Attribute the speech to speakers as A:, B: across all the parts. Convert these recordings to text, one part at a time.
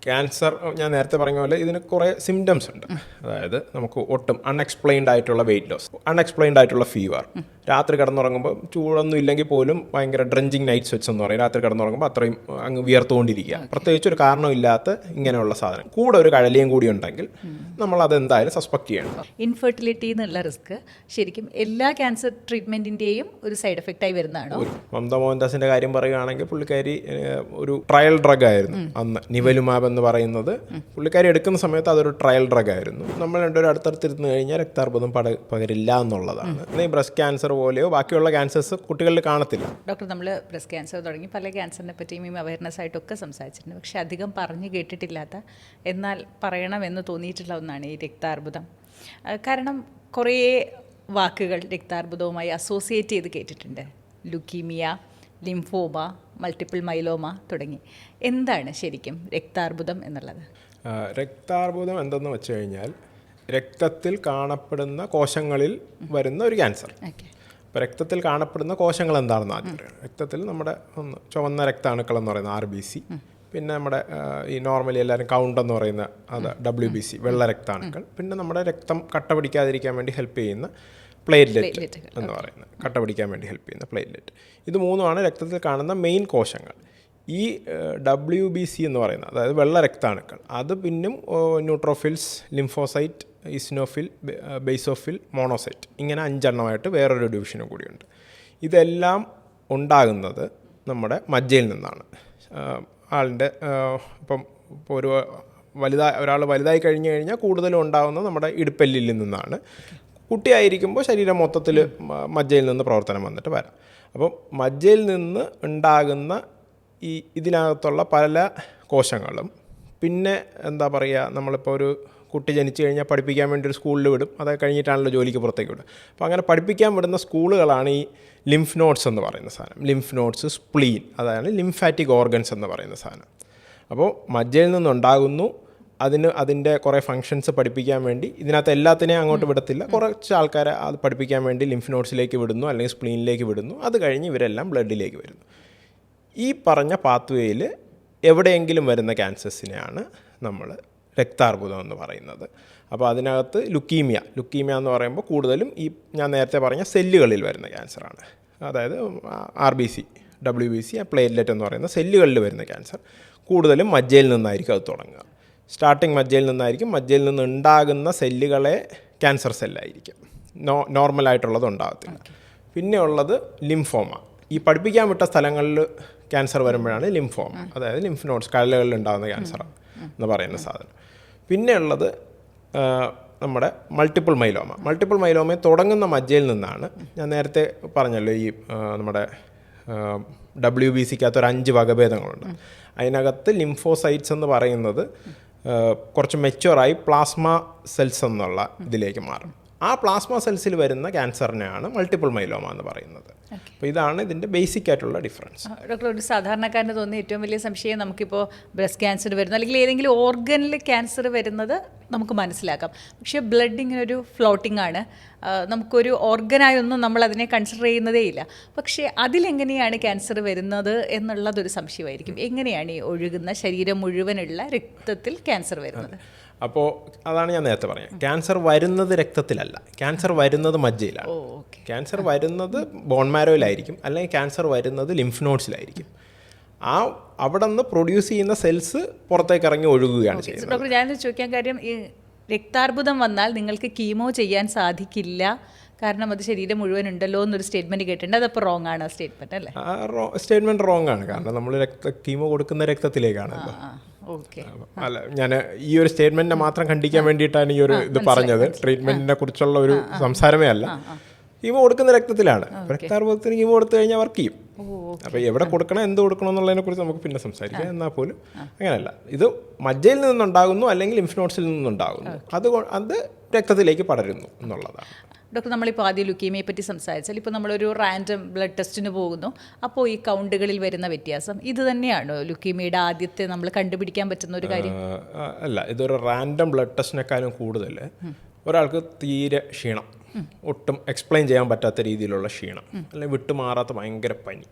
A: Cancer ഞാൻ നേരത്തെ പറഞ്ഞ പോലെ ഇതിന് കുറേ സിംറ്റംസ് ഉണ്ട്. അതായത് നമുക്ക് ഒട്ടും അൺഎക്സ്പ്ലെയിൻഡ് ആയിട്ടുള്ള വെയിറ്റ് ലോസ്, അൺഎക്സ്പ്ലെയിൻഡ് ആയിട്ടുള്ള ഫീവർ, രാത്രി കിടന്നുറങ്ങുമ്പോൾ ചൂടൊന്നും ഇല്ലെങ്കിൽ പോലും ഭയങ്കര ഡ്രഞ്ചിങ് നൈറ്റ് സ്വെറ്റ്സ് എന്ന് പറയും. രാത്രി കിടന്നുറങ്ങുമ്പോൾ അത്രയും അങ്ങ് വിയർത്തുകൊണ്ടിരിക്കുക, പ്രത്യേകിച്ച് ഒരു കാരണമില്ലാത്ത ഇങ്ങനെയുള്ള സാധനം. കൂടെ ഒരു കഴലിയും കൂടി ഉണ്ടെങ്കിൽ നമ്മൾ അതെന്തായാലും സസ്പെക്ട് ചെയ്യണം.
B: ഇൻഫെർട്ടിലിറ്റി എന്നുള്ള റിസ്ക് ശരിക്കും എല്ലാ ക്യാൻസർ ട്രീറ്റ്മെൻറ്റിൻ്റെയും ഒരു സൈഡ് എഫക്റ്റായി വരുന്നതാണോ?
A: മമത മോഹൻദാസിൻ്റെ കാര്യം പറയുകയാണെങ്കിൽ പുള്ളിക്കാരി ഒരു ട്രയൽ ഡ്രഗ് ആയിരുന്നു അന്ന്, നിവലുമാബ് എന്ന് പറയുന്നത്. പുള്ളിക്കാരി എടുക്കുന്ന സമയത്ത് അതൊരു ട്രയൽ ഡ്രഗ് ആയിരുന്നു. നമ്മൾ രണ്ടുപേരും അടുത്തടുത്തിരുന്ന് കഴിഞ്ഞാൽ രക്താർബുദം പകരില്ല എന്നുള്ളതാണ്. ഈ ബ്രസ്റ്റ് ക്യാൻസർ പോലെയോ ബാക്കിയുള്ള ക്യാൻസേഴ്സ് കുട്ടികളിൽ കാണത്തില്ല.
B: ഡോക്ടർ, നമ്മൾ ബ്രസ്റ്റ് ക്യാൻസർ തുടങ്ങി പല ക്യാൻസറിനെ പറ്റിയും ഈ അവയർനെസ് ആയിട്ടൊക്കെ സംസാരിച്ചിട്ടുണ്ട്. പക്ഷേ അധികം പറഞ്ഞു കേട്ടിട്ടില്ലാത്ത എന്നാൽ പറയണമെന്ന് തോന്നിയിട്ടുള്ള ഒന്നാണ് ഈ രക്താർബുദം. കാരണം കുറേ വാക്കുകൾ രക്താർബുദവുമായി അസോസിയേറ്റ് ചെയ്ത് കേട്ടിട്ടുണ്ട്. ലുക്കീമിയ, ലിംഫോമ, മൾട്ടിപ്പിൾ മൈലോമ തുടങ്ങി. എന്താണ് ശരിക്കും രക്താർബുദം എന്നുള്ളത്?
A: രക്താർബുദം എന്തെന്ന് വെച്ച് കഴിഞ്ഞാൽ രക്തത്തിൽ കാണപ്പെടുന്ന കോശങ്ങളിൽ വരുന്ന ഒരു ക്യാൻസർ. അപ്പോൾ രക്തത്തിൽ കാണപ്പെടുന്ന കോശങ്ങൾ എന്താണെന്ന് ആദ്യം പറയാം. രക്തത്തിൽ നമ്മുടെ ചുവന്ന രക്താണുക്കൾ എന്ന് പറയുന്ന RBC, പിന്നെ നമ്മുടെ ഈ നോർമലി എല്ലാവരും കൗണ്ട് എന്ന് പറയുന്ന അത് WBC, വെള്ള രക്താണുക്കൾ, പിന്നെ നമ്മുടെ രക്തം കട്ട പിടിക്കാതിരിക്കാൻ വേണ്ടി ഹെൽപ്പ് ചെയ്യുന്ന പ്ലേറ്റ്ലെറ്റ് എന്ന് പറയുന്നത്, കട്ട പിടിക്കാൻ വേണ്ടി ഹെൽപ്പ് ചെയ്യുന്ന പ്ലേറ്റ്ലെറ്റ്. ഇത് മൂന്നുമാണ് രക്തത്തിൽ കാണുന്ന മെയിൻ കോശങ്ങൾ. ഈ WBC എന്ന് പറയുന്നത്, അതായത് വെള്ള രക്താണുക്കൾ, അത് പിന്നും neutrophils, lymphocyte, eosinophil, basophil, monocyte, ഇങ്ങനെ 5 എണ്ണമായിട്ട് വേറൊരു ഡിവിഷനും കൂടിയുണ്ട്. ഇതെല്ലാം ഉണ്ടാകുന്നത് നമ്മുടെ മജ്ജയിൽ നിന്നാണ്. ആളിൻ്റെ ഇപ്പം ഇപ്പോൾ ഒരാൾ വലുതായി കഴിഞ്ഞ് കഴിഞ്ഞാൽ കൂടുതലും ഉണ്ടാകുന്നത് നമ്മുടെ ഇടുപ്പെല്ലിൽ നിന്നാണ്. കുട്ടിയായിരിക്കുമ്പോൾ ശരീരം മൊത്തത്തിൽ മജ്ജയിൽ നിന്ന് പ്രവർത്തനം വന്നിട്ട് വരാം. അപ്പം മജ്ജയിൽ നിന്ന് ഉണ്ടാകുന്ന ഇതിനകത്തുള്ള പല കോശങ്ങളും, പിന്നെ എന്താ പറയുക, നമ്മളിപ്പോൾ ഒരു കുട്ടി ജനിച്ചു കഴിഞ്ഞാൽ പഠിപ്പിക്കാൻ വേണ്ടി ഒരു സ്കൂളിൽ വിടും, അത് കഴിഞ്ഞിട്ടാണല്ലോ ജോലിക്ക് പുറത്തേക്ക് വിടും. അപ്പോൾ അങ്ങനെ പഠിപ്പിക്കാൻ വിടുന്ന സ്കൂളുകളാണ് ഈ ലിംഫ് നോഡ്സ് എന്ന് പറയുന്ന സാധനം. ലിംഫ് നോഡ്സ്, സ്പ്ലീൻ, അതാണ് ലിംഫാറ്റിക് ഓർഗൻസ് എന്ന് പറയുന്ന സാധനം. അപ്പോൾ മജ്ജയിൽ നിന്നുണ്ടാകുന്നു. അതിൻ്റെ കുറേ ഫങ്ഷൻസ് പഠിപ്പിക്കാൻ വേണ്ടി ഇതിനകത്ത് എല്ലാത്തിനെയും അങ്ങോട്ട് വിടത്തില്ല. കുറച്ച് ആൾക്കാരെ അത് പഠിപ്പിക്കാൻ വേണ്ടി ലിംഫ് നോഡ്സിലേക്ക് വിടുന്നു, അല്ലെങ്കിൽ സ്പ്ലീനിലേക്ക് വിടുന്നു. അത് കഴിഞ്ഞ് ഇവരെല്ലാം ബ്ലഡിലേക്ക് വരുന്നു. ഈ പറഞ്ഞ പാത്വേയിൽ എവിടെയെങ്കിലും വരുന്ന ക്യാൻസേഴ്സിനെയാണ് നമ്മൾ രക്താർബുദം എന്ന് പറയുന്നത്. അപ്പോൾ അതിനകത്ത് ലുക്കീമിയ എന്ന് പറയുമ്പോൾ കൂടുതലും ഈ ഞാൻ നേരത്തെ പറഞ്ഞ സെല്ലുകളിൽ വരുന്ന ക്യാൻസറാണ്. അതായത് RBC, WBC, പ്ലേറ്റ്ലെറ്റ് എന്ന് പറയുന്ന സെല്ലുകളിൽ വരുന്ന ക്യാൻസർ കൂടുതലും മജ്ജയിൽ നിന്നായിരിക്കും അത് തുടങ്ങുക. സ്റ്റാർട്ടിങ് മജ്ജയിൽ നിന്നായിരിക്കും. മജ്ജയിൽ നിന്ന് ഉണ്ടാകുന്ന സെല്ലുകളെ ക്യാൻസർ സെല്ലായിരിക്കും, നോർമലായിട്ടുള്ളത് ഉണ്ടാകത്തില്ല. പിന്നെ ഉള്ളത് ലിംഫോമ. ഈ പഠിപ്പിക്കാൻ വിട്ട സ്ഥലങ്ങളിൽ ക്യാൻസർ വരുമ്പോഴാണ് ലിംഫോമ, അതായത് ലിംഫ് നോഡ്സ്, കഴലുകളിൽ ഉണ്ടാകുന്ന ക്യാൻസറാണ് എന്ന് പറയുന്ന സാധനം. പിന്നെ ഉള്ളത് നമ്മുടെ മൾട്ടിപ്പിൾ മൈലോമ തുടങ്ങുന്ന മജ്ജയിൽ നിന്നാണ്. ഞാൻ നേരത്തെ പറഞ്ഞല്ലോ ഈ നമ്മുടെ WBCക്കകത്ത് ഒരു 5 വകഭേദങ്ങളുണ്ട്. അതിനകത്ത് ലിംഫോസൈറ്റ്സ് എന്ന് പറയുന്നത് കുറച്ച് മെച്യൂറായി പ്ലാസ്മ സെൽസ് എന്നുള്ള ഇതിലേക്ക് മാറും. ആ പ്ലാസ്മ സെൽസിൽ വരുന്ന ക്യാൻസറിനെയാണ് മൾട്ടിപ്പിൾ മൈലോമ എന്ന് പറയുന്നത്. അപ്പോൾ ഇതാണ് ഇതിൻ്റെ ബേസിക് ആയിട്ടുള്ള ഡിഫറൻസ്.
B: ഡോക്ടർ, ഒരു സാധാരണക്കാരന് തോന്നുന്ന ഏറ്റവും വലിയ സംശയം, നമുക്കിപ്പോൾ ബ്രസ്റ്റ് ക്യാൻസർ വരുന്നു അല്ലെങ്കിൽ ഏതെങ്കിലും ഓർഗനിൽ ക്യാൻസർ വരുന്നത് നമുക്ക് മനസ്സിലാക്കാം. പക്ഷേ ബ്ലഡ് ഇങ്ങനെ ഒരു ഫ്ലോട്ടിംഗ് ആണ്, നമുക്കൊരു ഓർഗനായൊന്നും നമ്മൾ അതിനെ കൺസിഡർ ചെയ്യുന്നതേ ഇല്ല. പക്ഷേ അതിലെങ്ങനെയാണ് ക്യാൻസർ വരുന്നത് എന്നുള്ളതൊരു സംശയമായിരിക്കും. എങ്ങനെയാണ് ഈ ഒഴുകുന്ന ശരീരം മുഴുവനുള്ള രക്തത്തിൽ ക്യാൻസർ വരുന്നത്?
A: അപ്പോൾ അതാണ് ഞാൻ നേരത്തെ പറഞ്ഞത്. ക്യാൻസർ വരുന്നത് രക്തത്തിലല്ല, ക്യാൻസർ വരുന്നത് മജ്ജയിലാണ്. ക്യാൻസർ വരുന്നത് ബോൺ മാരോയിലായിരിക്കും, അല്ലെങ്കിൽ ക്യാൻസർ വരുന്നത് ലിംഫ് നോഡ്സിലായിരിക്കും. അവിടെ നിന്ന് പ്രൊഡ്യൂസ് ചെയ്യുന്ന സെൽസ് പുറത്തേക്ക് ഇറങ്ങി ഒഴുകുകയാണ് ചെയ്യുന്നത്.
B: ഡോക്ടർ, ഞാനത് ചോദിക്കാൻ കാര്യം, ഈ രക്താർബുദം വന്നാൽ നിങ്ങൾക്ക് കീമോ ചെയ്യാൻ സാധിക്കില്ല, കാരണം അത് ശരീരം മുഴുവൻ ഉണ്ടല്ലോ എന്നൊരു സ്റ്റേറ്റ്മെൻറ്റ് കേട്ടിട്ടുണ്ട്. അതപ്പോൾ റോങ് ആണ് ആ സ്റ്റേറ്റ്മെൻറ്റ് അല്ലേ?
A: സ്റ്റേറ്റ്മെൻറ്റ് റോങ് ആണ്. കാരണം നമ്മൾ കീമോ കൊടുക്കുന്ന രക്തത്തിലേക്കാണല്ലോ. അല്ല, ഞാൻ ഈ ഒരു സ്റ്റേറ്റ്മെൻറ്റിനെ മാത്രം ഖണ്ഡിക്കാൻ വേണ്ടിയിട്ടാണ് ഈ ഒരു ഇത് പറഞ്ഞത്. ട്രീറ്റ്മെൻറ്റിനെ കുറിച്ചുള്ള ഒരു സംസാരമേ അല്ല. കീമോ കൊടുക്കുന്ന രക്തത്തിലാണ്. രക്താർബുദത്തിന് കീമോ കൊടുത്തു കഴിഞ്ഞാൽ വർക്ക് ചെയ്യും. അപ്പോൾ എവിടെ കൊടുക്കണം, എന്ത് കൊടുക്കണം എന്നുള്ളതിനെ കുറിച്ച് നമുക്ക് പിന്നെ സംസാരിക്കാം. എന്നാൽ പോലും അങ്ങനെയല്ല. ഇത് മജ്ജയിൽ നിന്നുണ്ടാകുന്നു അല്ലെങ്കിൽ ലിംഫ് നോഡ്സിൽ നിന്നുണ്ടാകുന്നു, അത് രക്തത്തിലേക്ക് പടരുന്നു എന്നുള്ളതാണ്.
B: ഡോക്ടർ, നമ്മളിപ്പോൾ ആദ്യം ലുക്കീമിയെ പറ്റി സംസാരിച്ചാൽ, ഇപ്പോൾ നമ്മളൊരു റാൻഡം ബ്ലഡ് ടെസ്റ്റിന് പോകുന്നു, അപ്പോൾ ഈ കൗണ്ടുകളിൽ വരുന്ന വ്യത്യാസം ഇത് തന്നെയാണോ ലുക്കീമിയുടെ ആദ്യത്തെ നമ്മൾ കണ്ടുപിടിക്കാൻ പറ്റുന്ന ഒരു കാര്യം?
A: അല്ല, ഇതൊരു റാൻഡം ബ്ലഡ് ടെസ്റ്റിനേക്കാളും കൂടുതൽ ഒരാൾക്ക് തീരെ ക്ഷീണം, ഒട്ടും എക്സ്പ്ലെയിൻ ചെയ്യാൻ പറ്റാത്ത രീതിയിലുള്ള ക്ഷീണം, അല്ലെങ്കിൽ വിട്ടുമാറാത്ത ഭയങ്കര പനി,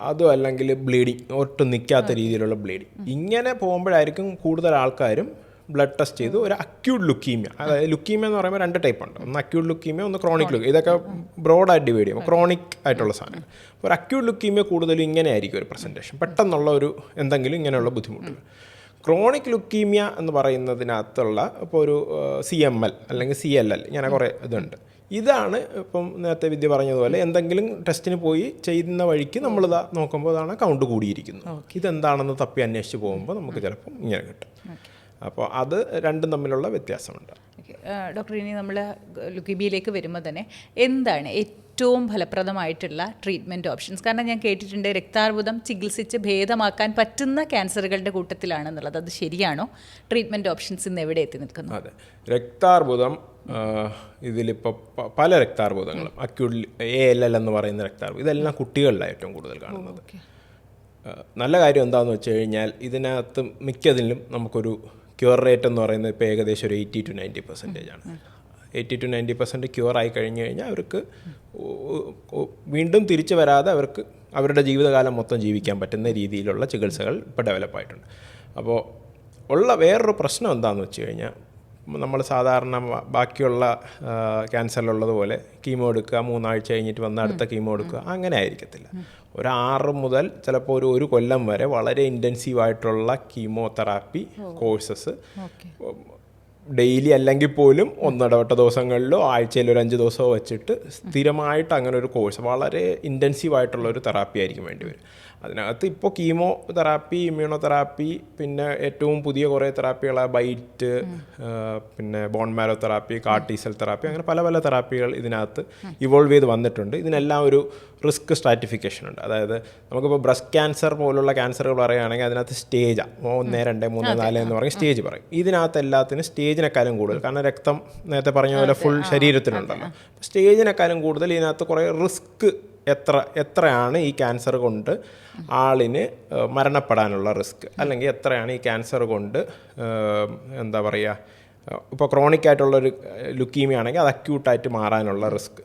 A: അതും അല്ലെങ്കിൽ ബ്ലീഡിങ്, ഒട്ടും നിൽക്കാത്ത രീതിയിലുള്ള ബ്ലീഡിങ്, ഇങ്ങനെ പോകുമ്പോഴായിരിക്കും കൂടുതൽ ആൾക്കാരും ബ്ലഡ് ടെസ്റ്റ് ചെയ്ത് ഒരു അക്യൂട്ട് ലുക്കീമിയ, അതായത് ലുക്കീമിയ എന്ന് പറയുമ്പോൾ 2 ടൈപ്പ് ഉണ്ട്, ഒന്ന് അക്യൂട്ട് ലുക്കീമിയ, ഒന്ന് ക്രോണിക് ലുക്കീമിയ. ഇതൊക്കെ ബ്രോഡായിട്ട് ഡിവൈഡ് ചെയ്യുമ്പോൾ ക്രോണിക് ആയിട്ടുള്ള സാധനം. ഒരു അക്യൂട്ട് ലുക്കീമിയ കൂടുതലും ഇങ്ങനെ ആയിരിക്കും ഒരു പ്രസൻറ്റേഷൻ, പെട്ടെന്നുള്ള ഒരു എന്തെങ്കിലും ഇങ്ങനെയുള്ള ബുദ്ധിമുട്ടുകൾ. ക്രോണിക് ലുക്കീമിയ എന്ന് പറയുന്നതിനകത്തുള്ള ഇപ്പോൾ ഒരു CML അല്ലെങ്കിൽ CLL ഇങ്ങനെ കുറേ ഇതുണ്ട്. ഇതാണ് ഇപ്പം നേരത്തെ വിദ്യ പറഞ്ഞതുപോലെ എന്തെങ്കിലും ടെസ്റ്റിന് പോയി ചെയ്യുന്ന വഴിക്ക് നമ്മളിതാ നോക്കുമ്പോൾ അതാണ് കൗണ്ട് കൂടിയിരിക്കുന്നത്. ഇതെന്താണെന്ന് തപ്പി അന്വേഷിച്ച് പോകുമ്പോൾ നമുക്ക് ചിലപ്പം ഇങ്ങനെ കിട്ടും. അപ്പോൾ അത് രണ്ടും തമ്മിലുള്ള വ്യത്യാസമുണ്ട്.
B: ഡോക്ടർ, ഇനി നമ്മൾ ലുക്കീമിയയിലേക്ക് വരുമ്പോൾ തന്നെ എന്താണ് ഏറ്റവും ഫലപ്രദമായിട്ടുള്ള ട്രീറ്റ്മെൻറ്റ് ഓപ്ഷൻസ്? കാരണം ഞാൻ കേട്ടിട്ടുണ്ട് രക്താർബുദം ചികിത്സിച്ച് ഭേദമാക്കാൻ പറ്റുന്ന ക്യാൻസറുകളുടെ കൂട്ടത്തിലാണെന്നുള്ളത്. അത് ശരിയാണോ? ട്രീറ്റ്മെൻറ്റ് ഓപ്ഷൻസ് ഇന്ന് എവിടെ എത്തി നിൽക്കുന്നു?
A: അതെ, രക്താർബുദം ഇതിലിപ്പോൾ പല രക്താർബുദങ്ങളും, അക്യൂട്ട് ALL എന്ന് പറയുന്ന രക്താർബുദം, ഇതെല്ലാം കുട്ടികളിലാണ് ഏറ്റവും കൂടുതൽ കാണുന്നത്. നല്ല കാര്യം എന്താണെന്ന് വെച്ച് കഴിഞ്ഞാൽ ഇതിനകത്ത് മിക്കതിലും നമുക്കൊരു ക്യൂർ റേറ്റ് എന്ന് പറയുന്നത് ഇപ്പോൾ ഏകദേശം ഒരു 80 to 90% ആണ്. 80 to 90% ക്യൂർ ആയി കഴിഞ്ഞ് കഴിഞ്ഞാൽ അവർക്ക് വീണ്ടും തിരിച്ചു വരാതെ അവർക്ക് അവരുടെ ജീവിതകാലം മൊത്തം ജീവിക്കാൻ പറ്റുന്ന രീതിയിലുള്ള ചികിത്സകൾ ഇപ്പോൾ ഡെവലപ്പായിട്ടുണ്ട്. അപ്പോൾ ഉള്ള വേറൊരു പ്രശ്നം എന്താണെന്ന് വെച്ച് കഴിഞ്ഞാൽ നമ്മൾ സാധാരണ ബാക്കിയുള്ള ക്യാൻസറിലുള്ളതുപോലെ കീമോ എടുക്കുക, 3 ആഴ്ച കഴിഞ്ഞിട്ട് വന്ന് അടുത്ത കീമോ എടുക്കുക, അങ്ങനെ ആയിരിക്കത്തില്ല. ഒരു 6 മുതൽ ചിലപ്പോൾ ഒരു കൊല്ലം വരെ വളരെ ഇൻറ്റൻസീവായിട്ടുള്ള കീമോതെറാപ്പി കോഴ്സസ് ഡെയിലി അല്ലെങ്കിൽ പോലും ഒന്നിടവിട്ട ദിവസങ്ങളിലോ ആഴ്ചയിൽ ഒരു 5 ദിവസമോ വെച്ചിട്ട് സ്ഥിരമായിട്ട് അങ്ങനെ ഒരു കോഴ്സ്, വളരെ ഇൻറ്റൻസീവായിട്ടുള്ള ഒരു തെറാപ്പി ആയിരിക്കും വേണ്ടി വരും. അതിനകത്ത് ഇപ്പോൾ കീമോ തെറാപ്പി, ഇമ്മ്യൂണോതെറാപ്പി, പിന്നെ ഏറ്റവും പുതിയ കുറേ തെറാപ്പികളാണ് ബൈറ്റ്, പിന്നെ ബോൺ മാരോ തെറാപ്പി, കാർട്ടീസെൽ തെറാപ്പി, അങ്ങനെ പല പല തെറാപ്പികൾ ഇതിനകത്ത് ഇവോൾവ് ചെയ്ത് വന്നിട്ടുണ്ട്. ഇതിനെല്ലാം ഒരു റിസ്ക് സ്ട്രാറ്റിഫിക്കേഷൻ ഉണ്ട്. അതായത് നമുക്കിപ്പോൾ ബ്രസ്റ്റ് ക്യാൻസർ പോലുള്ള ക്യാൻസറുകൾ പറയുകയാണെങ്കിൽ അതിനകത്ത് സ്റ്റേജാണ് 1, 2, 3, 4 എന്ന് പറയും, സ്റ്റേജ് പറയും. ഇതിനകത്ത് എല്ലാത്തിനും സ്റ്റേജിനെക്കാളും കൂടുതൽ, കാരണം രക്തം നേരത്തെ പറഞ്ഞ പോലെ ഫുൾ ശരീരത്തിനുണ്ടല്ലോ, സ്റ്റേജിനെക്കാളും കൂടുതൽ ഇതിനകത്ത് കുറേ റിസ്ക്, എത്രയാണ് ഈ ക്യാൻസർ കൊണ്ട് ആളിന് മരണപ്പെടാനുള്ള റിസ്ക്, അല്ലെങ്കിൽ എത്രയാണ് ഈ ക്യാൻസർ കൊണ്ട് എന്താ പറയുക, ഇപ്പോൾ ക്രോണിക് ആയിട്ടുള്ളൊരു ലുക്കീമിയ ആണെങ്കിൽ അത് അക്യൂട്ടായിട്ട് മാറാനുള്ള റിസ്ക്.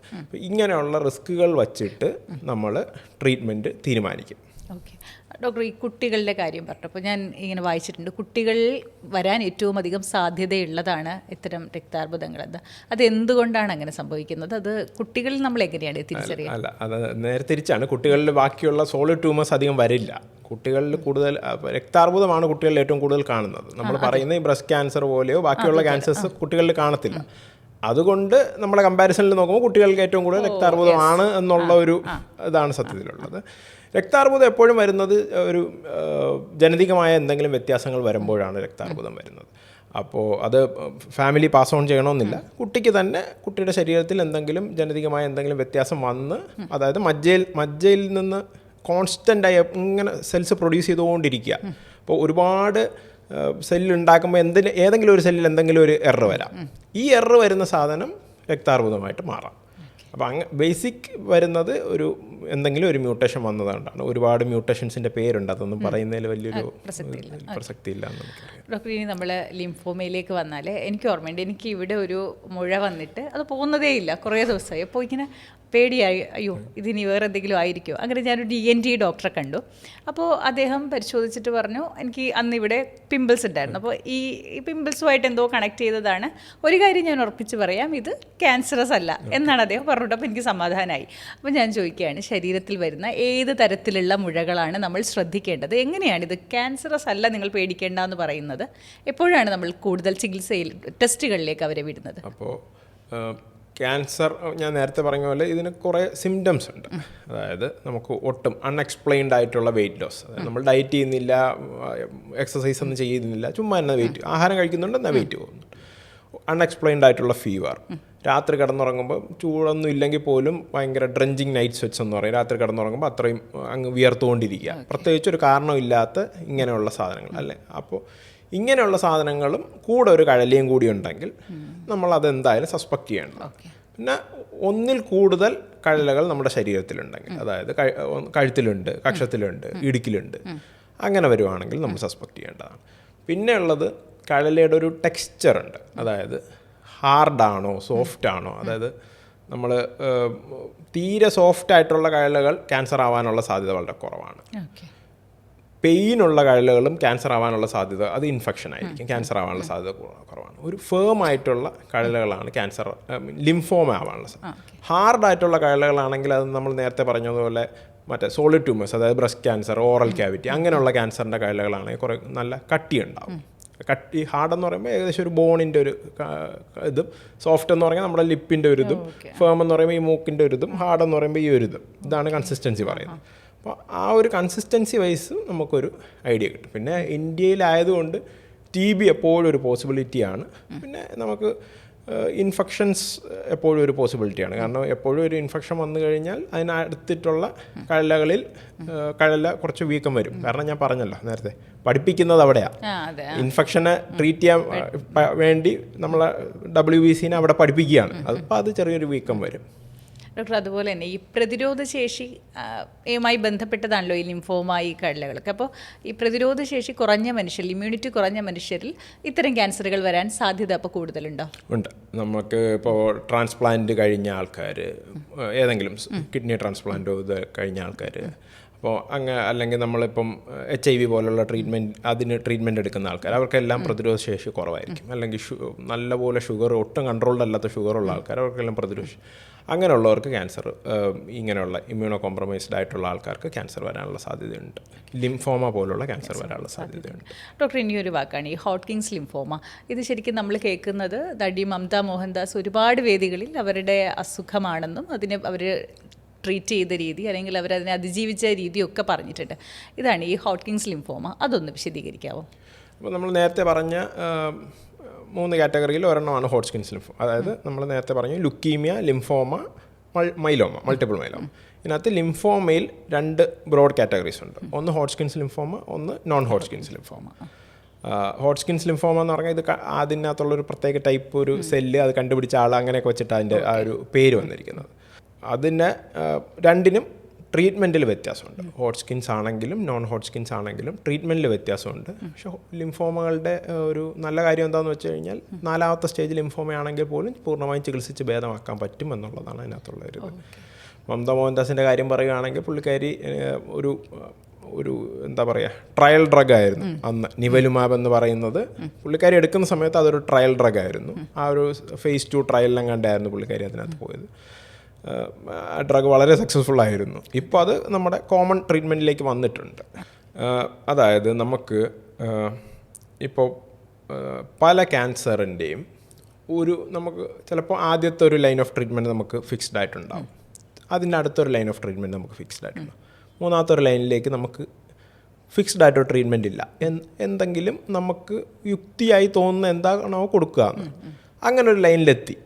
A: ഇങ്ങനെയുള്ള റിസ്കുകൾ വച്ചിട്ട് നമ്മൾ ട്രീറ്റ്മെൻറ്റ് തീരുമാനിക്കും.
B: ഓക്കെ ഡോക്ടർ, ഈ കുട്ടികളുടെ കാര്യം പറഞ്ഞപ്പോൾ ഞാൻ ഇങ്ങനെ വായിച്ചിട്ടുണ്ട്, കുട്ടികളിൽ വരാൻ ഏറ്റവും അധികം സാധ്യതയുള്ളതാണ് ഇത്തരം രക്താർബുദങ്ങളെന്ന്. അത് എന്തുകൊണ്ടാണ് അങ്ങനെ സംഭവിക്കുന്നത്? അത് കുട്ടികളിൽ നമ്മൾ എങ്ങനെയാണ് തിരിച്ചറിയുക?
A: അല്ല, അത് നേരെ തിരിച്ചാണ്. കുട്ടികളിൽ ബാക്കിയുള്ള സോളിഡ് ട്യൂമേഴ്സ് അധികം വരില്ല. കുട്ടികളിൽ കൂടുതൽ രക്താർബുദമാണ് കുട്ടികളിൽ ഏറ്റവും കൂടുതൽ കാണുന്നത്. നമ്മൾ പറയുന്ന ഈ ബ്രസ്റ്റ് ക്യാൻസർ പോലെയോ ബാക്കിയുള്ള ക്യാൻസേഴ്സ് കുട്ടികളിൽ കാണത്തില്ല. അതുകൊണ്ട് നമ്മുടെ കമ്പാരിസണിൽ നോക്കുമ്പോൾ കുട്ടികൾക്ക് ഏറ്റവും കൂടുതൽ രക്താർബുദമാണ് എന്നുള്ള ഒരു ഇതാണ് സത്യത്തിലുള്ളത്. രക്താർബുദം എപ്പോഴും വരുന്നത് ഒരു ജനിതകമായ എന്തെങ്കിലും വ്യത്യാസങ്ങൾ വരുമ്പോഴാണ് രക്താർബുദം വരുന്നത്. അപ്പോൾ അത് ഫാമിലി പാസ് ഓൺ ചെയ്യണമെന്നില്ല. കുട്ടിക്ക് തന്നെ കുട്ടിയുടെ ശരീരത്തിൽ എന്തെങ്കിലും ജനിതകമായ എന്തെങ്കിലും വ്യത്യാസം വന്ന്, അതായത് മജ്ജയിൽ നിന്ന് കോൺസ്റ്റൻ്റായി ഇങ്ങനെ സെൽസ് പ്രൊഡ്യൂസ് ചെയ്തുകൊണ്ടിരിക്കുക. അപ്പോൾ ഒരുപാട് സെല്ലുണ്ടാക്കുമ്പോൾ ഏതെങ്കിലും ഒരു സെല്ലിൽ എന്തെങ്കിലും ഒരു എറർ വരാം. ഈ എറർ വരുന്ന സാധനം രക്താർബുദമായിട്ട് മാറാം. അപ്പോൾ ബേസിക് വരുന്നത് എന്തെങ്കിലും ഒരു മ്യൂട്ടേഷൻ വന്നതുകൊണ്ടാണ്. ഒരുപാട് മ്യൂട്ടേഷൻസിൻ്റെ പേരുണ്ട്, അതൊന്നും പറയുന്നതിൽ വലിയൊരു പ്രസക്തിയില്ല എന്ന് നമുക്കറിയാം.
B: ഡോക്ടർ, ഇനി നമ്മൾ ലിംഫോമയിലേക്ക് വന്നാൽ എനിക്ക് ഓർമ്മയുണ്ട്, എനിക്ക് ഇവിടെ ഒരു മുഴ വന്നിട്ട് അത് പോകുന്നതേ ഇല്ല, കുറേ ദിവസമായി. അപ്പോൾ ഇങ്ങനെ പേടിയായി, അയ്യോ ഇതിനി വേറെ എന്തെങ്കിലും ആയിരിക്കുമോ. അങ്ങനെ ഞാനൊരു ENT ഡോക്ടറെ കണ്ടു. അപ്പോൾ അദ്ദേഹം പരിശോധിച്ചിട്ട് പറഞ്ഞു, എനിക്ക് അന്ന് ഇവിടെ പിമ്പിൾസ് ഉണ്ടായിരുന്നു, അപ്പോൾ ഈ പിമ്പിൾസുമായിട്ട് എന്തോ കണക്ട് ചെയ്തതാണ്. ഒരു കാര്യം ഞാൻ ഉറപ്പിച്ച് പറയാം, ഇത് ക്യാൻസറസ് അല്ല എന്നാണ് അദ്ദേഹം പറഞ്ഞിട്ട്. അപ്പോൾ എനിക്ക് സമാധാനമായി. അപ്പോൾ ഞാൻ ചോദിക്കുകയാണ്, ശരീരത്തിൽ വരുന്ന ഏത് തരത്തിലുള്ള മുഴകളാണ് നമ്മൾ ശ്രദ്ധിക്കേണ്ടത്? എങ്ങനെയാണിത് ക്യാൻസറസ് അല്ല നിങ്ങൾ പേടിക്കേണ്ട എന്ന് പറയുന്നത്? എപ്പോഴാണ് നമ്മൾ കൂടുതൽ ചികിത്സയിൽ ടെസ്റ്റുകളിലേക്ക് അവരെ വിടുന്നത്?
A: അപ്പോൾ ക്യാൻസർ, ഞാൻ നേരത്തെ പറഞ്ഞ പോലെ ഇതിന് കുറേ സിംറ്റംസ് ഉണ്ട്. അതായത് നമുക്ക് ഒട്ടും അൺഎക്സ്പ്ലെയിൻഡ് ആയിട്ടുള്ള വെയിറ്റ് ലോസ്, അതായത് നമ്മൾ ഡയറ്റ് ചെയ്യുന്നില്ല, എക്സസൈസ് ഒന്നും ചെയ്യുന്നില്ല, ചുമ്മാ എന്നാൽ വെയിറ്റ്, ആഹാരം കഴിക്കുന്നുണ്ട് എന്നാൽ വെയിറ്റ് പോകുന്നുണ്ട്. അൺഎക്സ്പ്ലെയിൻഡ് ആയിട്ടുള്ള ഫീവർ, രാത്രി കിടന്നുറങ്ങുമ്പോൾ ചൂടൊന്നും ഇല്ലെങ്കിൽ പോലും ഭയങ്കര ഡ്രഞ്ചിങ് നൈറ്റ് സ്വെറ്റ്സ് എന്ന് പറയും, രാത്രി കിടന്നുറങ്ങുമ്പോൾ അത്രയും അങ്ങ് വിയർത്തുകൊണ്ടിരിക്കുക, പ്രത്യേകിച്ച് ഒരു കാരണമില്ലാത്ത ഇങ്ങനെയുള്ള സാധനങ്ങൾ അല്ലേ. അപ്പോൾ ഇങ്ങനെയുള്ള സാധനങ്ങളും കൂടെ ഒരു കഴലിയും കൂടി ഉണ്ടെങ്കിൽ നമ്മളതെന്തായാലും സസ്പെക്റ്റ് ചെയ്യണം. പിന്നെ ഒന്നിൽ കൂടുതൽ കഴലകൾ നമ്മുടെ ശരീരത്തിലുണ്ടെങ്കിൽ, അതായത് കഴുത്തിലുണ്ട്, കക്ഷത്തിലുണ്ട്, ഇടുക്കിലുണ്ട്, അങ്ങനെ വരുവാണെങ്കിൽ നമ്മൾ സസ്പെക്റ്റ് ചെയ്യേണ്ടതാണ്. പിന്നെ ഉള്ളത് കഴലയുടെ ഒരു ടെക്സ്ചർ ഉണ്ട്, അതായത് ഹാർഡാണോ സോഫ്റ്റ് ആണോ, അതായത് നമ്മൾ തീരെ സോഫ്റ്റ് ആയിട്ടുള്ള കഴലുകൾ ക്യാൻസർ ആവാനുള്ള സാധ്യത വളരെ കുറവാണ്. പെയിനുള്ള കഴലുകളും ക്യാൻസർ ആവാനുള്ള സാധ്യത അത് ഇൻഫെക്ഷൻ ആയിരിക്കും, ക്യാൻസർ ആവാനുള്ള സാധ്യത കുറവാണ്. ഒരു ഫേം ആയിട്ടുള്ള കഴലുകളാണ് ക്യാൻസർ ലിംഫോമ ആവാനുള്ള സാധ്യത. ഹാർഡായിട്ടുള്ള കഴലുകളാണെങ്കിൽ അത് നമ്മൾ നേരത്തെ പറഞ്ഞതുപോലെ മറ്റേ സോളിഡ് ട്യൂമേഴ്സ്, അതായത് ബ്രസ്റ്റ് ക്യാൻസർ, ഓറൽ ക്യാവിറ്റി, അങ്ങനെയുള്ള ക്യാൻസറിൻ്റെ കഴലുകളാണെങ്കിൽ കുറേ നല്ല കട്ടിയുണ്ടാവും. കട്ടി ഹാർഡെന്ന് പറയുമ്പോൾ ഏകദേശം ഒരു ബോണിൻ്റെ ഒരു ഇതും, സോഫ്റ്റ് എന്ന് പറയുമ്പോൾ നമ്മുടെ ലിപ്പിൻ്റെ ഒരു ഇതും, ഫേം എന്ന് പറയുമ്പോൾ ഈ മൂക്കിൻ്റെ ഒരു ഇതും, ഹാർഡെന്ന് പറയുമ്പോൾ ഈ ഒരു ഇതും. ഇതാണ് കൺസിസ്റ്റൻസി പറയുന്നത്. അപ്പോൾ ആ ഒരു കൺസിസ്റ്റൻസി വൈസ് നമുക്കൊരു ഐഡിയ കിട്ടും. പിന്നെ ഇന്ത്യയിലായതുകൊണ്ട് TB എപ്പോഴും ഒരു പോസിബിലിറ്റിയാണ്. പിന്നെ നമുക്ക് ഇൻഫെക്ഷൻസ് എപ്പോഴും ഒരു പോസിബിലിറ്റിയാണ്. കാരണം എപ്പോഴും ഒരു ഇൻഫെക്ഷൻ വന്നു കഴിഞ്ഞാൽ അതിനടുത്തിട്ടുള്ള കഴലകളിൽ കഴല കുറച്ച് വീക്കം വരും. കാരണം ഞാൻ പറഞ്ഞല്ലോ നേരത്തെ, പഠിപ്പിക്കുന്നത് അവിടെയാണ്. ഇൻഫെക്ഷനെ ട്രീറ്റ് ചെയ്യാൻ വേണ്ടി നമ്മളെ WBCനെ അവിടെ പഠിപ്പിക്കുകയാണ്. അപ്പോൾ അത് ചെറിയൊരു വീക്കം വരും.
B: ഡോക്ടർ, അതുപോലെ തന്നെ ഈ പ്രതിരോധശേഷിയുമായി ബന്ധപ്പെട്ടതാണല്ലോ ഈ ലിംഫോമ, ഈ കഴലകളൊക്കെ. അപ്പോൾ ഈ പ്രതിരോധശേഷി കുറഞ്ഞ മനുഷ്യരിൽ, ഇമ്മ്യൂണിറ്റി കുറഞ്ഞ മനുഷ്യരിൽ ഇത്തരം ക്യാൻസറുകൾ വരാൻ സാധ്യത അപ്പോൾ കൂടുതലുണ്ടോ?
A: ഉണ്ട്. നമുക്ക് ഇപ്പോൾ ട്രാൻസ്പ്ലാന്റ് കഴിഞ്ഞ ആൾക്കാർ, ഏതെങ്കിലും കിഡ്നി ട്രാൻസ്പ്ലാന്റോ ഇത് കഴിഞ്ഞ ആൾക്കാർ, അപ്പോൾ അല്ലെങ്കിൽ നമ്മളിപ്പം HIV പോലുള്ള ട്രീറ്റ്മെൻറ്റ് എടുക്കുന്ന ആൾക്കാർ, അവർക്കെല്ലാം പ്രതിരോധശേഷി കുറവായിരിക്കും. അല്ലെങ്കിൽ നല്ലപോലെ ഷുഗർ, ഒട്ടും കൺട്രോൾഡ് അല്ലാത്ത ഷുഗറുള്ള ആൾക്കാർ, അവർക്കെല്ലാം അങ്ങനെയുള്ളവർക്ക് ക്യാൻസർ, ഇങ്ങനെയുള്ള ഇമ്മ്യൂണോ കോംപ്രമൈസ്ഡ് ആയിട്ടുള്ള ആൾക്കാർക്ക് ക്യാൻസർ വരാനുള്ള സാധ്യതയുണ്ട്. ലിംഫോമ പോലുള്ള ക്യാൻസർ വരാനുള്ള സാധ്യതയുണ്ട്.
B: ഡോക്ടർ, ഇനിയൊരു വാക്കാണ് ഈ ഹോട്ട്കിൻസ് ലിംഫോമ. ഇത് ശരിക്കും നമ്മൾ കേൾക്കുന്നത് മമത മോഹൻദാസ് ഒരുപാട് വേദികളിൽ അവരുടെ അസുഖമാണെന്നും അതിനെ അവർ ട്രീറ്റ് ചെയ്ത രീതി അല്ലെങ്കിൽ അവരതിനെ അതിജീവിച്ച രീതിയൊക്കെ പറഞ്ഞിട്ടുണ്ട്. ഇതാണ് ഈ ഹോട്ട്കിൻസ് ലിംഫോമ. അതൊന്ന് വിശദീകരിക്കാമോ?
A: അപ്പോൾ നമ്മൾ നേരത്തെ പറഞ്ഞ 3 കാറ്റഗറിയിൽ ഒരെണ്ണമാണ് ഹോട്ട്കിൻസ് ലിംഫോമ. അതായത് നമ്മൾ നേരത്തെ പറഞ്ഞു leukaemia, lymphoma, myeloma, multiple myeloma. ഇതിനകത്ത് ലിംഫോമയിൽ 2 ബ്രോഡ് കാറ്റഗറീസ് ഉണ്ട്. ഒന്ന് ഹോട്ട്കിൻസ് ലിംഫോമ, ഒന്ന് non Hodgkin's lymphoma. Hodgkin's lymphoma എന്ന് പറഞ്ഞാൽ ഇത് അതിനകത്തുള്ളൊരു പ്രത്യേക ടൈപ്പ് ഒരു സെല്ല്, അത് കണ്ടുപിടിച്ച ആൾ, അങ്ങനെയൊക്കെ വെച്ചിട്ട് അതിൻ്റെ ആ ഒരു പേര് വന്നിരിക്കുന്നത്. അതിന് രണ്ടിനും ട്രീറ്റ്മെൻറ്റിൽ വ്യത്യാസമുണ്ട്. ഹോട്ട്കിൻസ് ആണെങ്കിലും നോൺ ഹോട്ട്കിൻസ് ആണെങ്കിലും ട്രീറ്റ്മെൻറ്റിൽ വ്യത്യാസമുണ്ട്. പക്ഷേ ലിംഫോമകളുടെ ഒരു നല്ല കാര്യം എന്താണെന്ന് വെച്ച് കഴിഞ്ഞാൽ 4ാമത്തെ സ്റ്റേജ് ലിംഫോമയാണെങ്കിൽ പോലും പൂർണ്ണമായും ചികിത്സിച്ച് ഭേദമാക്കാൻ പറ്റും എന്നുള്ളതാണ് അതിനകത്തുള്ള ഒരു ഇത്. മമത മോഹൻദാസിൻ്റെ കാര്യം പറയുകയാണെങ്കിൽ പുള്ളിക്കാരി ഒരു എന്താ പറയുക, ട്രയൽ ഡ്രഗ് ആയിരുന്നു അന്ന്. നിവലുമാബ് എന്ന് പറയുന്നത് പുള്ളിക്കാരി എടുക്കുന്ന സമയത്ത് അതൊരു ട്രയൽ ഡ്രഗ് ആയിരുന്നു. ആ ഒരു phase 2 ട്രയലിലെങ്ങാണ്ടായിരുന്നു പുള്ളിക്കാരി അതിനകത്ത് പോയത്. ആ ഡ്രഗ് വളരെ സക്സസ്ഫുൾ ആയിരുന്നു. ഇപ്പോൾ അത് നമ്മുടെ കോമൺ ട്രീറ്റ്മെൻറ്റിലേക്ക് വന്നിട്ടുണ്ട്. അതായത് നമുക്ക് ഇപ്പോൾ പല ക്യാൻസറിൻ്റെയും നമുക്ക് ചിലപ്പോൾ ആദ്യത്തെ ഒരു ലൈൻ ഓഫ് ട്രീറ്റ്മെൻറ്റ് നമുക്ക് ഫിക്സ്ഡ് ആയിട്ടുണ്ടാകും. അതിൻ്റെ അടുത്തൊരു ലൈൻ ഓഫ് ട്രീറ്റ്മെൻറ്റ് നമുക്ക് ഫിക്സ്ഡ് ആയിട്ടുണ്ടാകും. 3ാമത്തെ ഒരു ലൈനിലേക്ക് നമുക്ക് ഫിക്സ്ഡ് ആയിട്ടൊരു ട്രീറ്റ്മെൻറ്റ് ഇല്ല. എന്തെങ്കിലും നമുക്ക് യുക്തിയായി തോന്നുന്ന എന്താണോ കൊടുക്കുക, അങ്ങനെ ഒരു ലൈനിലെത്തി.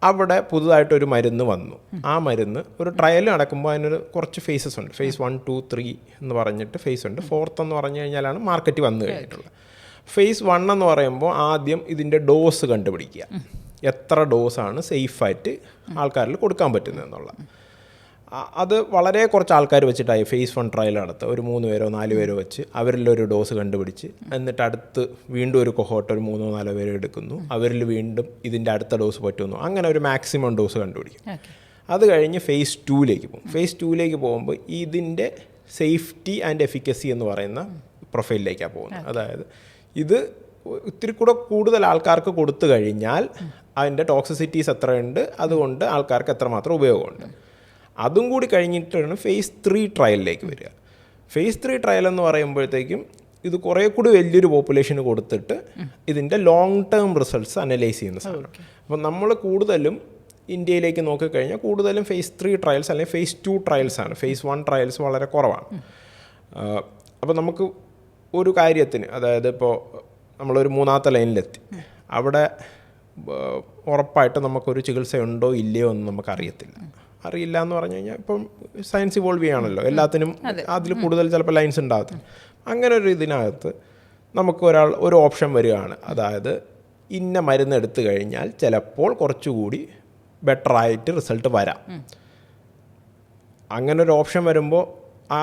A: അവിടെ പുതുതായിട്ടൊരു മരുന്ന് വന്നു. ആ മരുന്ന് ഒരു ട്രയൽ നടക്കുമ്പോൾ അതിനൊരു കുറച്ച് ഫേസസ് ഉണ്ട്. phase 1, 2, 3 എന്ന് പറഞ്ഞിട്ട് ഫേസ് ഉണ്ട്. 4th എന്ന് പറഞ്ഞു കഴിഞ്ഞാലാണ് മാർക്കറ്റ് വന്നു കഴിഞ്ഞിട്ടുള്ളത്. phase 1 എന്ന് പറയുമ്പോൾ ആദ്യം ഇതിൻ്റെ ഡോസ് കണ്ടുപിടിക്കുക. എത്ര ഡോസാണ് സേഫായിട്ട് ആൾക്കാരിൽ കൊടുക്കാൻ പറ്റുന്നത് എന്നുള്ള. അത് വളരെ കുറച്ച് ആൾക്കാർ വെച്ചിട്ടായി phase 1 ട്രയൽ നടത്തുക. ഒരു 3 പേരോ 4 പേരോ വെച്ച് അവരിലൊരു ഡോസ് കണ്ടുപിടിച്ച്, എന്നിട്ട് അടുത്ത് വീണ്ടും ഒരു കൊഹോട്ട് ഒരു 3 or 4 പേര് എടുക്കുന്നു. അവരിൽ വീണ്ടും ഇതിൻ്റെ അടുത്ത ഡോസ് പറ്റുന്നു. അങ്ങനെ ഒരു മാക്സിമം ഡോസ് കണ്ടുപിടിക്കും. അത് കഴിഞ്ഞ് phase 2ലേക്ക് പോകും. phase 2ലേക്ക് പോകുമ്പോൾ ഇതിൻ്റെ സേഫ്റ്റി ആൻഡ് എഫിക്കസി എന്ന് പറയുന്ന പ്രൊഫൈലിലേക്കാണ് പോകുന്നത്. അതായത് ഇത് ഇത്തിരി കൂടെ കൂടുതൽ ആൾക്കാർക്ക് കൊടുത്തു കഴിഞ്ഞാൽ അതിൻ്റെ ടോക്സിസിറ്റീസ് എത്രയുണ്ട്, അതുകൊണ്ട് ആൾക്കാർക്ക് എത്രമാത്രം ഉപയോഗമുണ്ട്. അതും കൂടി കഴിഞ്ഞിട്ടാണ് phase 3 ട്രയലിലേക്ക് വരിക. phase 3 ട്രയൽ എന്ന് പറയുമ്പോഴത്തേക്കും ഇത് കുറേ കൂടി വലിയൊരു പോപ്പുലേഷന് കൊടുത്തിട്ട് ഇതിൻ്റെ ലോങ് ടേം റിസൾട്ട്സ് അനലൈസ് ചെയ്യുന്ന സാധനം. അപ്പം നമ്മൾ കൂടുതലും ഇന്ത്യയിലേക്ക് നോക്കിക്കഴിഞ്ഞാൽ കൂടുതലും phase 3 ട്രയൽസ് അല്ലെങ്കിൽ phase 2 ട്രയൽസാണ്. phase 1 ട്രയൽസ് വളരെ കുറവാണ്. അപ്പോൾ നമുക്ക് ഒരു കാര്യത്തിന്, അതായത് ഇപ്പോൾ നമ്മളൊരു 3ാമത്തെ ലൈനിലെത്തി, അവിടെ ഉറപ്പായിട്ട് നമുക്കൊരു ചികിത്സ ഉണ്ടോ ഇല്ലയോ എന്ന് നമുക്കറിയത്തില്ല. അറിയില്ല എന്ന് പറഞ്ഞു കഴിഞ്ഞാൽ ഇപ്പം സയൻസ് ഇവോൾവ് ചെയ്യാണല്ലോ, എല്ലാത്തിനും അതിൽ കൂടുതൽ ചിലപ്പോൾ ലൈൻസ് ഉണ്ടാകത്തില്ല. അങ്ങനെ ഒരു ഇതിനകത്ത് നമുക്ക് ഒരു ഓപ്ഷൻ വരികയാണ്. അതായത് ഇന്ന മരുന്ന് എടുത്തു കഴിഞ്ഞാൽ ചിലപ്പോൾ കുറച്ചുകൂടി ബെറ്ററായിട്ട് റിസൾട്ട് വരാം. അങ്ങനെ ഒരു ഓപ്ഷൻ വരുമ്പോൾ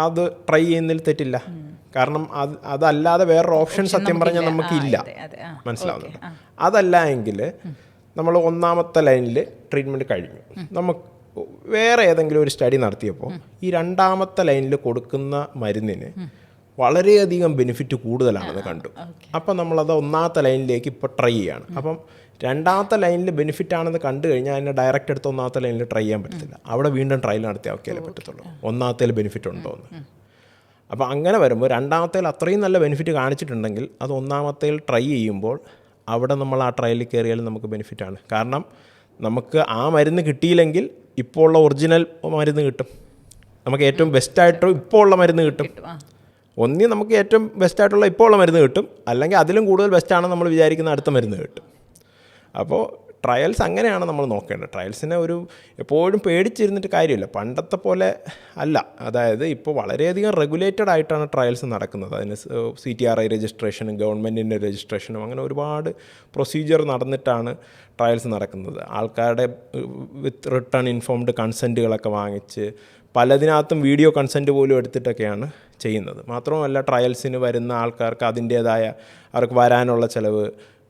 A: അത് ട്രൈ ചെയ്യുന്നതിൽ തെറ്റില്ല. കാരണം അതല്ലാതെ വേറൊരു ഓപ്ഷൻ സത്യം പറഞ്ഞാൽ നമുക്കില്ല. മനസ്സിലാവുന്നുണ്ട്? അതല്ല എങ്കിൽ നമ്മൾ ഒന്നാമത്തെ ലൈനിൽ ട്രീറ്റ്മെൻറ്റ് കഴിഞ്ഞു. നമുക്ക് വേറെ ഏതെങ്കിലും ഒരു സ്റ്റഡി നടത്തിയപ്പോൾ ഈ രണ്ടാമത്തെ ലൈനിൽ കൊടുക്കുന്ന മരുന്നിന് വളരെയധികം ബെനിഫിറ്റ് കൂടുതലാണെന്ന് കണ്ടു. അപ്പം നമ്മളത് ഒന്നാമത്തെ ലൈനിലേക്ക് ഇപ്പോൾ ട്രൈ ചെയ്യാണ്. അപ്പം രണ്ടാമത്തെ ലൈനിൽ ബെനിഫിറ്റ് ആണെന്ന് കണ്ടു കഴിഞ്ഞാൽ അതിനെ ഡയറക്റ്റ് എടുത്ത് ഒന്നാമത്തെ ലൈനിൽ ട്രൈ ചെയ്യാൻ പറ്റത്തില്ല. അവിടെ വീണ്ടും ട്രയൽ നടത്തി നോക്കിയാലേ പറ്റത്തുള്ളൂ ഒന്നാമത്തേൽ ബെനിഫിറ്റ് ഉണ്ടോ എന്ന്. അപ്പോൾ അങ്ങനെ വരുമ്പോൾ രണ്ടാമത്തേൽ അത്രയും നല്ല ബെനിഫിറ്റ് കാണിച്ചിട്ടുണ്ടെങ്കിൽ അത് ഒന്നാമത്തേൽ ട്രൈ ചെയ്യുമ്പോൾ അവിടെ നമ്മൾ ആ ട്രയലിൽ കയറിയാലും നമുക്ക് ബെനിഫിറ്റാണ്. കാരണം നമുക്ക് ആ മരുന്ന് കിട്ടിയില്ലെങ്കിൽ ഇപ്പോൾ ഉള്ള ഒറിജിനൽ മരുന്ന് കിട്ടും. നമുക്ക് ഏറ്റവും ബെസ്റ്റായിട്ടും ഇപ്പോൾ ഉള്ള മരുന്ന് കിട്ടും. ഒന്നി നമുക്ക് ഏറ്റവും ബെസ്റ്റായിട്ടുള്ള ഇപ്പോൾ ഉള്ള മരുന്ന് കിട്ടും, അല്ലെങ്കിൽ അതിലും കൂടുതൽ ബെസ്റ്റാണെന്ന് നമ്മൾ വിചാരിക്കുന്ന അടുത്ത മരുന്ന് കിട്ടും. അപ്പോൾ ട്രയൽസ് അങ്ങനെയാണ് നമ്മൾ നോക്കേണ്ടത്. ട്രയൽസിനെ എപ്പോഴും പേടിച്ചിരുന്നിട്ട് കാര്യമില്ല. പണ്ടത്തെ പോലെ അല്ല. അതായത് ഇപ്പോൾ വളരെയധികം റെഗുലേറ്റഡ് ആയിട്ടാണ് ട്രയൽസ് നടക്കുന്നത്. അതിന് CTRI രജിസ്ട്രേഷനും ഗവൺമെൻറ്റിൻ്റെ രജിസ്ട്രേഷനും അങ്ങനെ ഒരുപാട് പ്രൊസീജിയർ നടന്നിട്ടാണ് ട്രയൽസ് നടക്കുന്നത്. ആൾക്കാരുടെ വിത്ത് റിട്ടേൺ ഇൻഫോംഡ് കൺസെൻറ്റുകളൊക്കെ വാങ്ങിച്ച് പലതിനകത്തും വീഡിയോ കൺസെൻറ്റ് പോലും എടുത്തിട്ടൊക്കെയാണ് ചെയ്യുന്നത്. മാത്രമല്ല ട്രയൽസിന് വരുന്ന ആൾക്കാർക്ക് അതിൻ്റേതായ അവർക്ക് വരാനുള്ള ചിലവ്,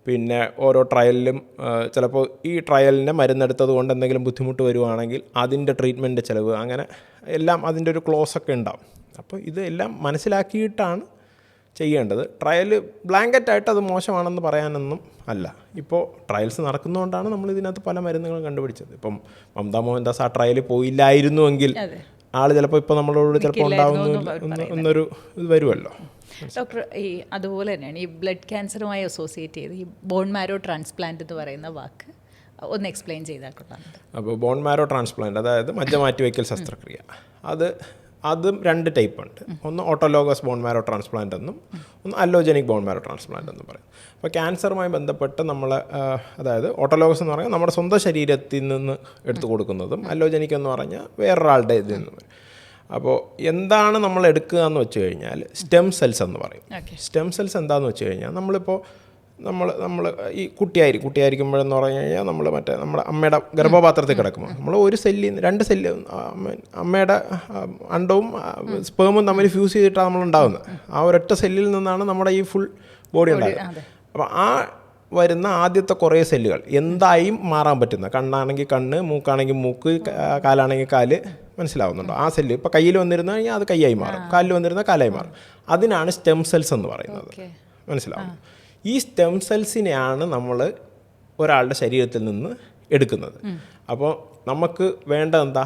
A: പിന്നെ ഓരോ ട്രയലിലും ചിലപ്പോൾ ഈ ട്രയലിൻ്റെ മരുന്നെടുത്തത് കൊണ്ട് എന്തെങ്കിലും ബുദ്ധിമുട്ട് വരുവാണെങ്കിൽ അതിൻ്റെ ട്രീറ്റ്മെൻറ്റ് ചിലവ്, അങ്ങനെ എല്ലാം അതിൻ്റെ ഒരു ക്ലോസൊക്കെ ഉണ്ടാവും. അപ്പോൾ ഇതെല്ലാം മനസ്സിലാക്കിയിട്ടാണ് ചെയ്യേണ്ടത്. ട്രയൽ ബ്ലാങ്കറ്റായിട്ട് അത് മോശമാണെന്ന് പറയാനൊന്നും അല്ല. ഇപ്പോൾ ട്രയൽസ് നടക്കുന്നതുകൊണ്ടാണ് നമ്മൾ ഇതിനകത്ത് പല മരുന്നുകളും കണ്ടുപിടിച്ചത്. ഇപ്പം മമതാ മോഹൻദാസ് ആ ട്രയലിൽ പോയില്ലായിരുന്നുവെങ്കിൽ ആൾ ചിലപ്പോൾ ഇപ്പോൾ നമ്മളോട് ചിലപ്പോൾ ഉണ്ടാവുന്നു എന്നൊരു ഇത് വരുമല്ലോ.
B: ഡോക്ടർ, ഈ അതുപോലെ തന്നെയാണ് ഈ ബ്ലഡ് ക്യാൻസറുമായി അസോസിയേറ്റ് ചെയ്ത് ഈ ബോൺ മാരോ ട്രാൻസ്പ്ലാന്റ് എന്ന് പറയുന്ന വാക്ക് ഒന്ന് എക്സ്പ്ലെയിൻ ചെയ്താൽ കൊള്ളാം.
A: അപ്പോൾ ബോൺ മാരോ ട്രാൻസ്പ്ലാന്റ്, അതായത് മജ്ജ മാറ്റിവയ്ക്കൽ ശസ്ത്രക്രിയ, അതും രണ്ട് ടൈപ്പ് ഉണ്ട്. ഒന്ന് ഓട്ടോലോഗസ് ബോൺ മാരോ ട്രാൻസ്പ്ലാന്റ് എന്നും ഒന്ന് അല്ലോജനിക് ബോൺ മാരോ ട്രാൻസ്പ്ലാന്റ് എന്നും പറയും. അപ്പോൾ ക്യാൻസറുമായി ബന്ധപ്പെട്ട് നമ്മൾ, അതായത് ഓട്ടോലോഗസ് എന്ന് പറഞ്ഞാൽ നമ്മുടെ സ്വന്തം ശരീരത്തിൽ നിന്ന് എടുത്തു കൊടുക്കുന്നതും, അല്ലോജനിക് എന്ന് പറഞ്ഞാൽ വേറൊരാളുടെ ഇതിൽ നിന്ന്. അപ്പോൾ എന്താണ് നമ്മൾ എടുക്കുക എന്ന് വെച്ച് കഴിഞ്ഞാൽ സ്റ്റെം സെൽസ് എന്ന് പറയും. സ്റ്റെം സെൽസ് എന്താണെന്ന് വെച്ച് കഴിഞ്ഞാൽ നമ്മൾ നമ്മൾ ഈ കുട്ടിയായിരിക്കുമ്പോഴെന്ന് പറഞ്ഞു കഴിഞ്ഞാൽ നമ്മുടെ അമ്മയുടെ ഗർഭപാത്രത്തിൽ കിടക്കുമ്പോൾ നമ്മൾ ഒരു സെല്ലിൽ നിന്ന് 2 സെല്ല് അമ്മയുടെ അണ്ടവും സ്പേമും തമ്മിൽ ഫ്യൂസ് ചെയ്തിട്ടാണ് നമ്മളുണ്ടാകുന്നത്. ആ ഒരൊറ്റ സെല്ലിൽ നിന്നാണ് നമ്മുടെ ഈ ഫുൾ ബോഡി ഉണ്ടാകുന്നത്. അപ്പോൾ ആ വരുന്ന ആദ്യത്തെ കുറേ സെല്ലുകൾ എന്തായും മാറാൻ പറ്റുന്ന, കണ്ണാണെങ്കിൽ കണ്ണ്, മൂക്കാണെങ്കിൽ മൂക്ക്, കാലാണെങ്കിൽ കാല്, മനസ്സിലാവുന്നുണ്ടോ? ആ സെല്ല് ഇപ്പോൾ കയ്യിൽ വന്നിരുന്നു കഴിഞ്ഞാൽ അത് കൈയായി മാറും, കാലിൽ വന്നിരുന്ന കാലായി മാറും. അതിനാണ് സ്റ്റെം സെൽസ് എന്ന് പറയുന്നത്. മനസ്സിലാവും? ഈ സ്റ്റെം സെൽസിനെയാണ് നമ്മൾ ഒരാളുടെ ശരീരത്തിൽ നിന്ന് എടുക്കുന്നത്. അപ്പോൾ നമുക്ക് വേണ്ടത് എന്താ?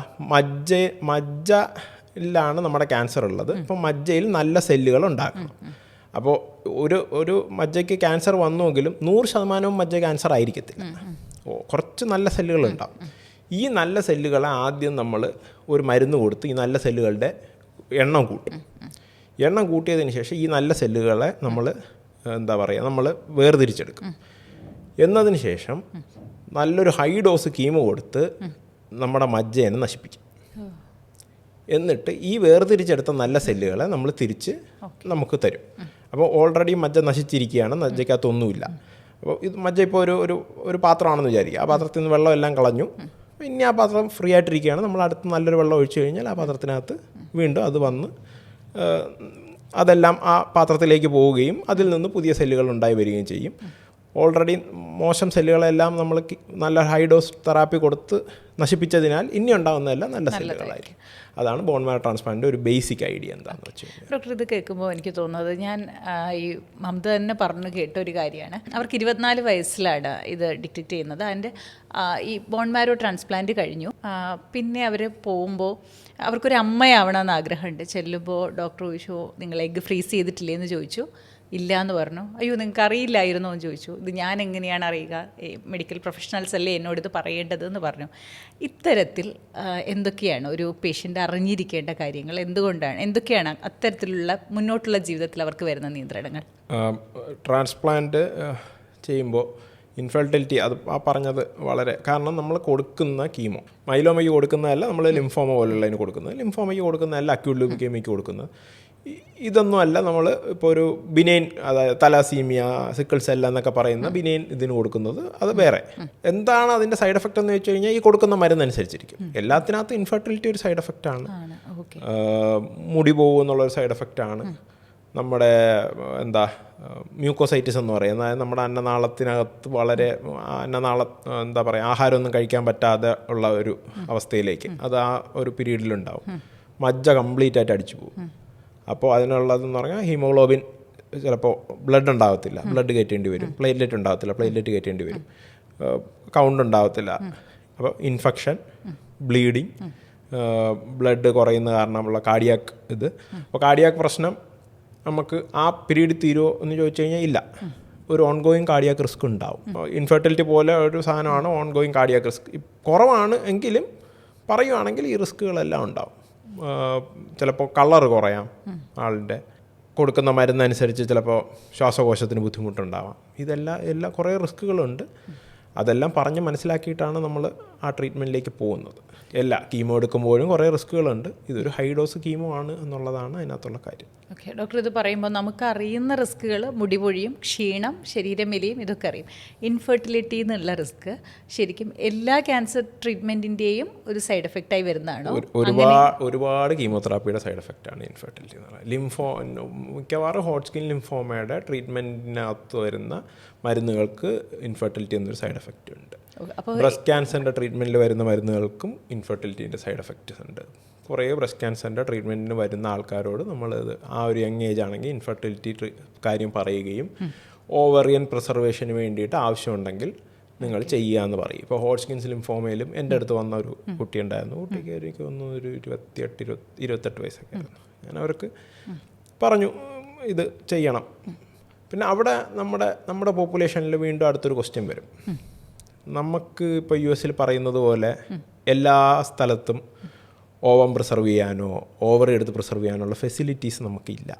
A: മജ്ജയിലാണ് നമ്മുടെ ക്യാൻസർ ഉള്ളത്. അപ്പോൾ മജ്ജയിൽ നല്ല സെല്ലുകൾ ഉണ്ടാക്കണം. അപ്പോൾ ഒരു മജ്ജയ്ക്ക് ക്യാൻസർ വന്നുവെങ്കിലും 100% മജ്ജ ക്യാൻസർ ആയിരിക്കത്തില്ല. കുറച്ച് നല്ല സെല്ലുകളുണ്ടാവും. ഈ നല്ല സെല്ലുകളെ ആദ്യം നമ്മൾ ഒരു മരുന്ന് കൊടുത്ത് ഈ നല്ല സെല്ലുകളുടെ എണ്ണം കൂട്ടും. എണ്ണം കൂട്ടിയതിന് ശേഷം ഈ നല്ല സെല്ലുകളെ നമ്മൾ നമ്മൾ വേർതിരിച്ചെടുക്കും. എന്നതിന് ശേഷം നല്ലൊരു ഹൈ ഡോസ് കീമോ കൊടുത്ത് നമ്മുടെ മജ്ജയെ നശിപ്പിക്കും. എന്നിട്ട് ഈ വേർതിരിച്ചെടുത്ത നല്ല സെല്ലുകളെ നമ്മൾ തിരിച്ച് നമുക്ക് തരും. അപ്പോൾ ഓൾറെഡി മജ്ജ നശിച്ചിരിക്കുകയാണ്, മജ്ജയ്ക്കകത്തൊന്നുമില്ല. അപ്പോൾ ഇത് മജ്ജ ഇപ്പോൾ ഒരു പാത്രമാണെന്ന് വിചാരിക്കുക. ആ പാത്രത്തിൽ നിന്ന് വെള്ളം എല്ലാം കളഞ്ഞു, ഇനി ആ പാത്രം ഫ്രീ ആയിട്ടിരിക്കുകയാണ്. നമ്മൾ അടുത്ത് നല്ലൊരു വെള്ളം ഒഴിച്ചു കഴിഞ്ഞാൽ ആ പാത്രത്തിനകത്ത് വീണ്ടും അത് വന്ന് അതെല്ലാം ആ പാത്രത്തിലേക്ക് പോവുകയും അതിൽ നിന്ന് പുതിയ സെല്ലുകൾ ഉണ്ടായി വരികയും ചെയ്യും. ഓൾറെഡി മോശം സെല്ലുകളെല്ലാം നമ്മൾ നല്ല ഹൈ ഡോസ് തെറാപ്പി കൊടുത്ത് നശിപ്പിച്ചതിനാൽ ഇനി ഉണ്ടാകുന്നതെല്ലാം നല്ല സെല്ലുകളായിരിക്കും. അതാണ് ബോൺ മാരോ ട്രാൻസ്പ്ലാന്റ് ഒരു ബേസിക് ഐഡിയ എന്താണെന്ന് വെച്ച് കഴിഞ്ഞാൽ.
B: ഡോക്ടർ, ഇത് കേൾക്കുമ്പോൾ എനിക്ക് തോന്നുന്നത്, ഞാൻ ഈ മമത തന്നെ പറഞ്ഞു കേട്ട ഒരു കാര്യമാണ്. അവർക്ക് 24 വയസ്സിലാണ് ഇത് ഡിറ്റക്റ്റ് ചെയ്യുന്നത്. അതിൻ്റെ ഈ ബോൺ മാരോ ട്രാൻസ്പ്ലാന്റ് കഴിഞ്ഞു. പിന്നെ അവർ പോകുമ്പോൾ അവർക്കൊരു അമ്മയാവണമെന്ന് ആഗ്രഹമുണ്ട്. ചെല്ലുമ്പോൾ ഡോക്ടർ ചോദിച്ചു, നിങ്ങൾ എഗ്ഗ് ഫ്രീസ് ചെയ്തിട്ടില്ലേ എന്ന് ചോദിച്ചു. ഇല്ല എന്ന് പറഞ്ഞു. അയ്യോ, നിങ്ങൾക്ക് അറിയില്ലായിരുന്നോ എന്ന് ചോദിച്ചു. ഇത് ഞാൻ എങ്ങനെയാണ് അറിയുക? മെഡിക്കൽ പ്രൊഫഷണൽസ് അല്ലേ എന്നോട് ഇത് പറയേണ്ടതെന്ന് പറഞ്ഞു. ഇത്തരത്തിൽ എന്തൊക്കെയാണ് ഒരു പേഷ്യൻ്റ് അറിഞ്ഞിരിക്കേണ്ട കാര്യങ്ങൾ? എന്തൊക്കെയാണ് അത്തരത്തിലുള്ള മുന്നോട്ടുള്ള ജീവിതത്തിൽ അവർക്ക് വരുന്ന നിയന്ത്രണങ്ങൾ?
A: ട്രാൻസ്പ്ലാന്റ് ചെയ്യുമ്പോൾ ഇൻഫെർട്ടിലിറ്റി, അത് ആ പറഞ്ഞത് വളരെ, കാരണം നമ്മൾ കൊടുക്കുന്ന കീമോ മൈലോമയ്ക്ക് കൊടുക്കുന്നതല്ല, നമ്മൾ ലിംഫോമ പോലുള്ളതിന് കൊടുക്കുന്നത്. ലിംഫോമയ്ക്ക് കൊടുക്കുന്നതല്ല, അക്യൂട്ട് ലുബിക്കേമിയയ്ക്ക് കൊടുക്കുന്നത്. ഇതൊന്നുമല്ല നമ്മൾ ഇപ്പോൾ ഒരു ബിനൈൻ, അതായത് തലാസീമിയ, സിക്കിൾ സെൽ എന്നൊക്കെ പറയുന്ന ബിനൈൻ ഇതിന് കൊടുക്കുന്നത്, അത് വേറെ. എന്താണ് അതിൻ്റെ സൈഡ് എഫക്റ്റ് എന്ന് വെച്ച് കഴിഞ്ഞാൽ ഈ കൊടുക്കുന്ന മരുന്നനുസരിച്ചിരിക്കും. എല്ലാത്തിനകത്തും ഇൻഫെർട്ടിലിറ്റി ഒരു സൈഡ് എഫക്റ്റാണ്, മുടി പോകും എന്നുള്ളൊരു സൈഡ് എഫക്റ്റാണ്, നമ്മുടെ എന്താ മ്യൂക്കോസൈറ്റിസ് എന്ന് പറയും, അതായത് നമ്മുടെ അന്നനാളത്തിനകത്ത് വളരെ എന്താ പറയുക, ആഹാരമൊന്നും കഴിക്കാൻ പറ്റാതെ ഉള്ള ഒരു അവസ്ഥയിലേക്ക് അത് ആ ഒരു പീരീഡിലുണ്ടാവും. മജ്ജ കംപ്ലീറ്റ് ആയിട്ട് അടിച്ചു പോകും. അപ്പോൾ അതിനുള്ളതെന്ന് പറഞ്ഞാൽ ഹീമോഗ്ലോബിൻ ചിലപ്പോൾ ബ്ലഡ് ഉണ്ടാകത്തില്ല, ബ്ലഡ് കയറ്റേണ്ടി വരും. പ്ലേറ്റ്ലെറ്റ് ഉണ്ടാകത്തില്ല, പ്ലേറ്റ്ലെറ്റ് കയറ്റേണ്ടി വരും. കൗണ്ട് ഉണ്ടാകത്തില്ല. അപ്പോൾ ഇൻഫെക്ഷൻ, ബ്ലീഡിങ്, ബ്ലഡ് കുറയുന്ന കാരണമുള്ള കാർഡിയാക്ക് ഇത്. അപ്പോൾ കാർഡിയാക്ക് പ്രശ്നം നമുക്ക് ആ പീരീഡ് തീരുമോ എന്ന് ചോദിച്ചു കഴിഞ്ഞാൽ ഇല്ല. ഒരു ഓൺഗോയിങ് കാർഡിയാക്ക് റിസ്ക് ഉണ്ടാവും. ഇൻഫെർട്ടിലിറ്റി പോലെ ഒരു സാധനമാണ് ഓൺഗോയിങ് കാർഡിയാക്ക് റിസ്ക്. കുറവാണ് എങ്കിലും പറയുവാണെങ്കിൽ ഈ റിസ്ക്കുകളെല്ലാം ഉണ്ടാവും. ചിലപ്പോൾ കളർ കുറയാം, ആളിൻ്റെ കൊടുക്കുന്ന മരുന്നനുസരിച്ച് ചിലപ്പോൾ ശ്വാസകോശത്തിന് ബുദ്ധിമുട്ടുണ്ടാവാം. ഇതെല്ലാം കുറേ റിസ്ക്കുകളുണ്ട്. അതെല്ലാം പറഞ്ഞ് മനസ്സിലാക്കിയിട്ടാണ് നമ്മൾ ആ ട്രീറ്റ്മെൻറ്റിലേക്ക് പോകുന്നത്. കീമോ എടുക്കുമ്പോഴും കുറേ റിസ്ക്കുകളുണ്ട്. ഇതൊരു ഹൈ ഡോസ് കീമോ ആണ് എന്നുള്ളതാണ് അതിനകത്തുള്ള കാര്യം.
B: ഓക്കെ ഡോക്ടർ, ഇത് പറയുമ്പോൾ നമുക്ക് അറിയുന്ന റിസ്ക്കുകൾ മുടിപൊഴിയും, ക്ഷീണം, ശരീരമെലിയും, ഇതൊക്കെ അറിയും. ഇൻഫെർട്ടിലിറ്റി എന്നുള്ള റിസ്ക് ശരിക്കും എല്ലാ ക്യാൻസർ ട്രീറ്റ്മെൻറ്റിൻ്റെയും ഒരു സൈഡ് എഫക്റ്റായി വരുന്നതാണോ?
A: ഒരുപാട് കീമോതെറാപ്പിയുടെ സൈഡ് എഫക്റ്റാണ് ഇൻഫെർട്ടിലിറ്റി എന്ന് പറയുന്നത്. മിക്കവാറും ഹോട്ട്സ്കിൻ ലിംഫോമയുടെ ട്രീറ്റ്മെൻറ്റിനകത്ത് വരുന്ന മരുന്നുകൾക്ക് ഇൻഫെർട്ടിലിറ്റി എന്നൊരു സൈഡ് എഫക്റ്റ് ഉണ്ട്. ബ്രസ്റ്റ് ക്യാൻസറിൻ്റെ ട്രീറ്റ്മെൻറ്റിൽ വരുന്ന മരുന്നുകൾക്കും ഇൻഫെർട്ടിലിറ്റീൻ്റെ സൈഡ് എഫക്റ്റ്സ് ഉണ്ട്. കുറേ ബ്രസ്റ്റ് ക്യാൻസറിൻ്റെ ട്രീറ്റ്മെൻറ്റിന് വരുന്ന ആൾക്കാരോട് നമ്മളത് ആ ഒരു യങ് ഏജ് ആണെങ്കിൽ ഇൻഫെർട്ടിലിറ്റി കാര്യം പറയുകയും ഓവറിയൻ പ്രിസർവേഷന് വേണ്ടിയിട്ട് ആവശ്യമുണ്ടെങ്കിൽ നിങ്ങൾ ചെയ്യുക എന്ന് പറയും. ഇപ്പോൾ ഹോട്ട്സ്കിൻസ് ലിംഫോമയിലും എൻ്റെ അടുത്ത് വന്ന ഒരു കുട്ടി ഉണ്ടായിരുന്നു. കുട്ടിക്ക് എനിക്ക് ഒന്ന് ഒരു 28 വയസ്സൊക്കെ ആയിരുന്നു. ഞാൻ അവർക്ക് പറഞ്ഞു ഇത് ചെയ്യണം. പിന്നെ അവിടെ നമ്മുടെ പോപ്പുലേഷനിൽ വീണ്ടും അടുത്തൊരു ക്വസ്റ്റ്യൻ വരും. നമുക്ക് ഇപ്പോൾ US പറയുന്നത് പോലെ എല്ലാ സ്ഥലത്തും ഓവം പ്രിസർവ് ചെയ്യാനോ ഓവറി എടുത്ത് പ്രിസർവ് ചെയ്യാനുള്ള ഫെസിലിറ്റീസ് നമുക്കില്ല.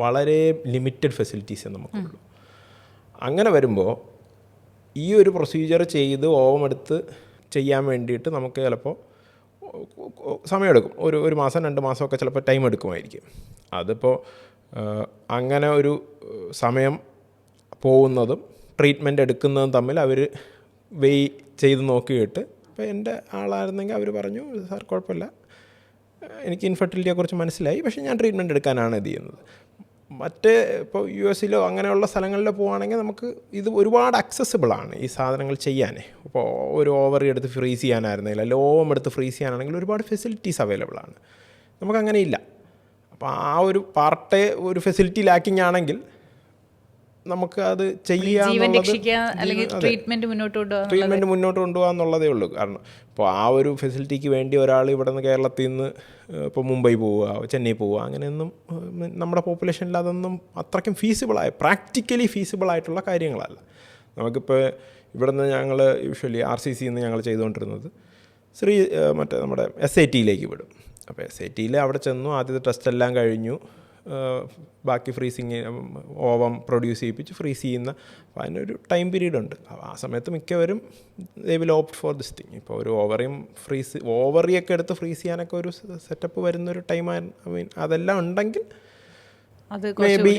A: വളരെ ലിമിറ്റഡ് ഫെസിലിറ്റീസേ നമുക്കുള്ളൂ. അങ്ങനെ വരുമ്പോൾ ഈ ഒരു പ്രൊസീജിയർ ചെയ്ത് ഓവം എടുത്ത് ചെയ്യാൻ വേണ്ടിയിട്ട് നമുക്ക് ചിലപ്പോൾ സമയമെടുക്കും. ഒരു മാസം 2 മാസമൊക്കെ ചിലപ്പോൾ ടൈം എടുക്കുമായിരിക്കും. അതിപ്പോൾ അങ്ങനെ ഒരു സമയം പോകുന്നതും ട്രീറ്റ്മെൻറ്റ് എടുക്കുന്നതും തമ്മിൽ അവർ ചെയ്ത് നോക്കിയിട്ട്, ഇപ്പോൾ എൻ്റെ ആളായിരുന്നെങ്കിൽ അവർ പറഞ്ഞു സാർ കുഴപ്പമില്ല, എനിക്ക് ഇൻഫെർട്ടിലിറ്റിയെക്കുറിച്ച് മനസ്സിലായി, പക്ഷേ ഞാൻ ട്രീറ്റ്മെൻറ്റ് എടുക്കാനാണ് ഇത് ചെയ്യുന്നത്. ഇപ്പോൾ US അങ്ങനെയുള്ള സ്ഥലങ്ങളിൽ പോവുകയാണെങ്കിൽ നമുക്ക് ഇത് ഒരുപാട് അക്സസിബിളാണ് ഈ സാധനങ്ങൾ ചെയ്യാൻ. ഇപ്പോൾ ഒരു ഓവറി എടുത്ത് ഫ്രീസ് ചെയ്യാനായിരുന്നെങ്കിൽ അല്ലെങ്കിൽ ഓവം എടുത്ത് ഫ്രീസ് ചെയ്യാനാണെങ്കിൽ ഒരുപാട് ഫെസിലിറ്റീസ് അവൈലബിളാണ്. നമുക്കങ്ങനെ ഇല്ല. അപ്പോൾ ആ ഒരു പാർട്ടേ ഒരു ഫെസിലിറ്റി ലാക്കിംഗ് ആണെങ്കിൽ നമുക്ക് അത്
B: ട്രീറ്റ്മെൻറ്റ്
A: മുന്നോട്ട് കൊണ്ടുപോകാൻ എന്നുള്ളതേ ഉള്ളൂ. കാരണം ഇപ്പോൾ ആ ഒരു ഫെസിലിറ്റിക്ക് വേണ്ടി ഒരാൾ ഇവിടെ നിന്ന് കേരളത്തിൽ നിന്ന് ഇപ്പോൾ മുംബൈ പോവുക, ചെന്നൈ പോവുക, അങ്ങനെയൊന്നും നമ്മുടെ പോപ്പുലേഷനിൽ അതൊന്നും അത്രയ്ക്കും പ്രാക്ടിക്കലി ഫീസിബിളായിട്ടുള്ള കാര്യങ്ങളല്ല. നമുക്കിപ്പോൾ ഇവിടെ നിന്ന് ഞങ്ങൾ യൂഷ്വലി RCC ഞങ്ങൾ ചെയ്തുകൊണ്ടിരുന്നത് നമ്മുടെ SATയിലേക്ക് വിടും. അപ്പോൾ SATയിൽ അവിടെ ചെന്നു, ആദ്യത്തെ ടെസ്റ്റ് എല്ലാം കഴിഞ്ഞു, ബാക്കി ഫ്രീസിങ് ഓവം പ്രൊഡ്യൂസ് ചെയ്യിപ്പിച്ച് ഫ്രീസ് ചെയ്യുന്ന. അപ്പോൾ അതിനൊരു ടൈം പീരീഡ് ഉണ്ട്. ആ സമയത്ത് മിക്കവരും they will opt for this thing. ഇപ്പോൾ ഒരു ഓവറിയൊക്കെ എടുത്ത് ഫ്രീസ് ചെയ്യാനൊക്കെ ഒരു സെറ്റപ്പ് വരുന്നൊരു ടൈം, അതെല്ലാം ഉണ്ടെങ്കിൽ മേ ബി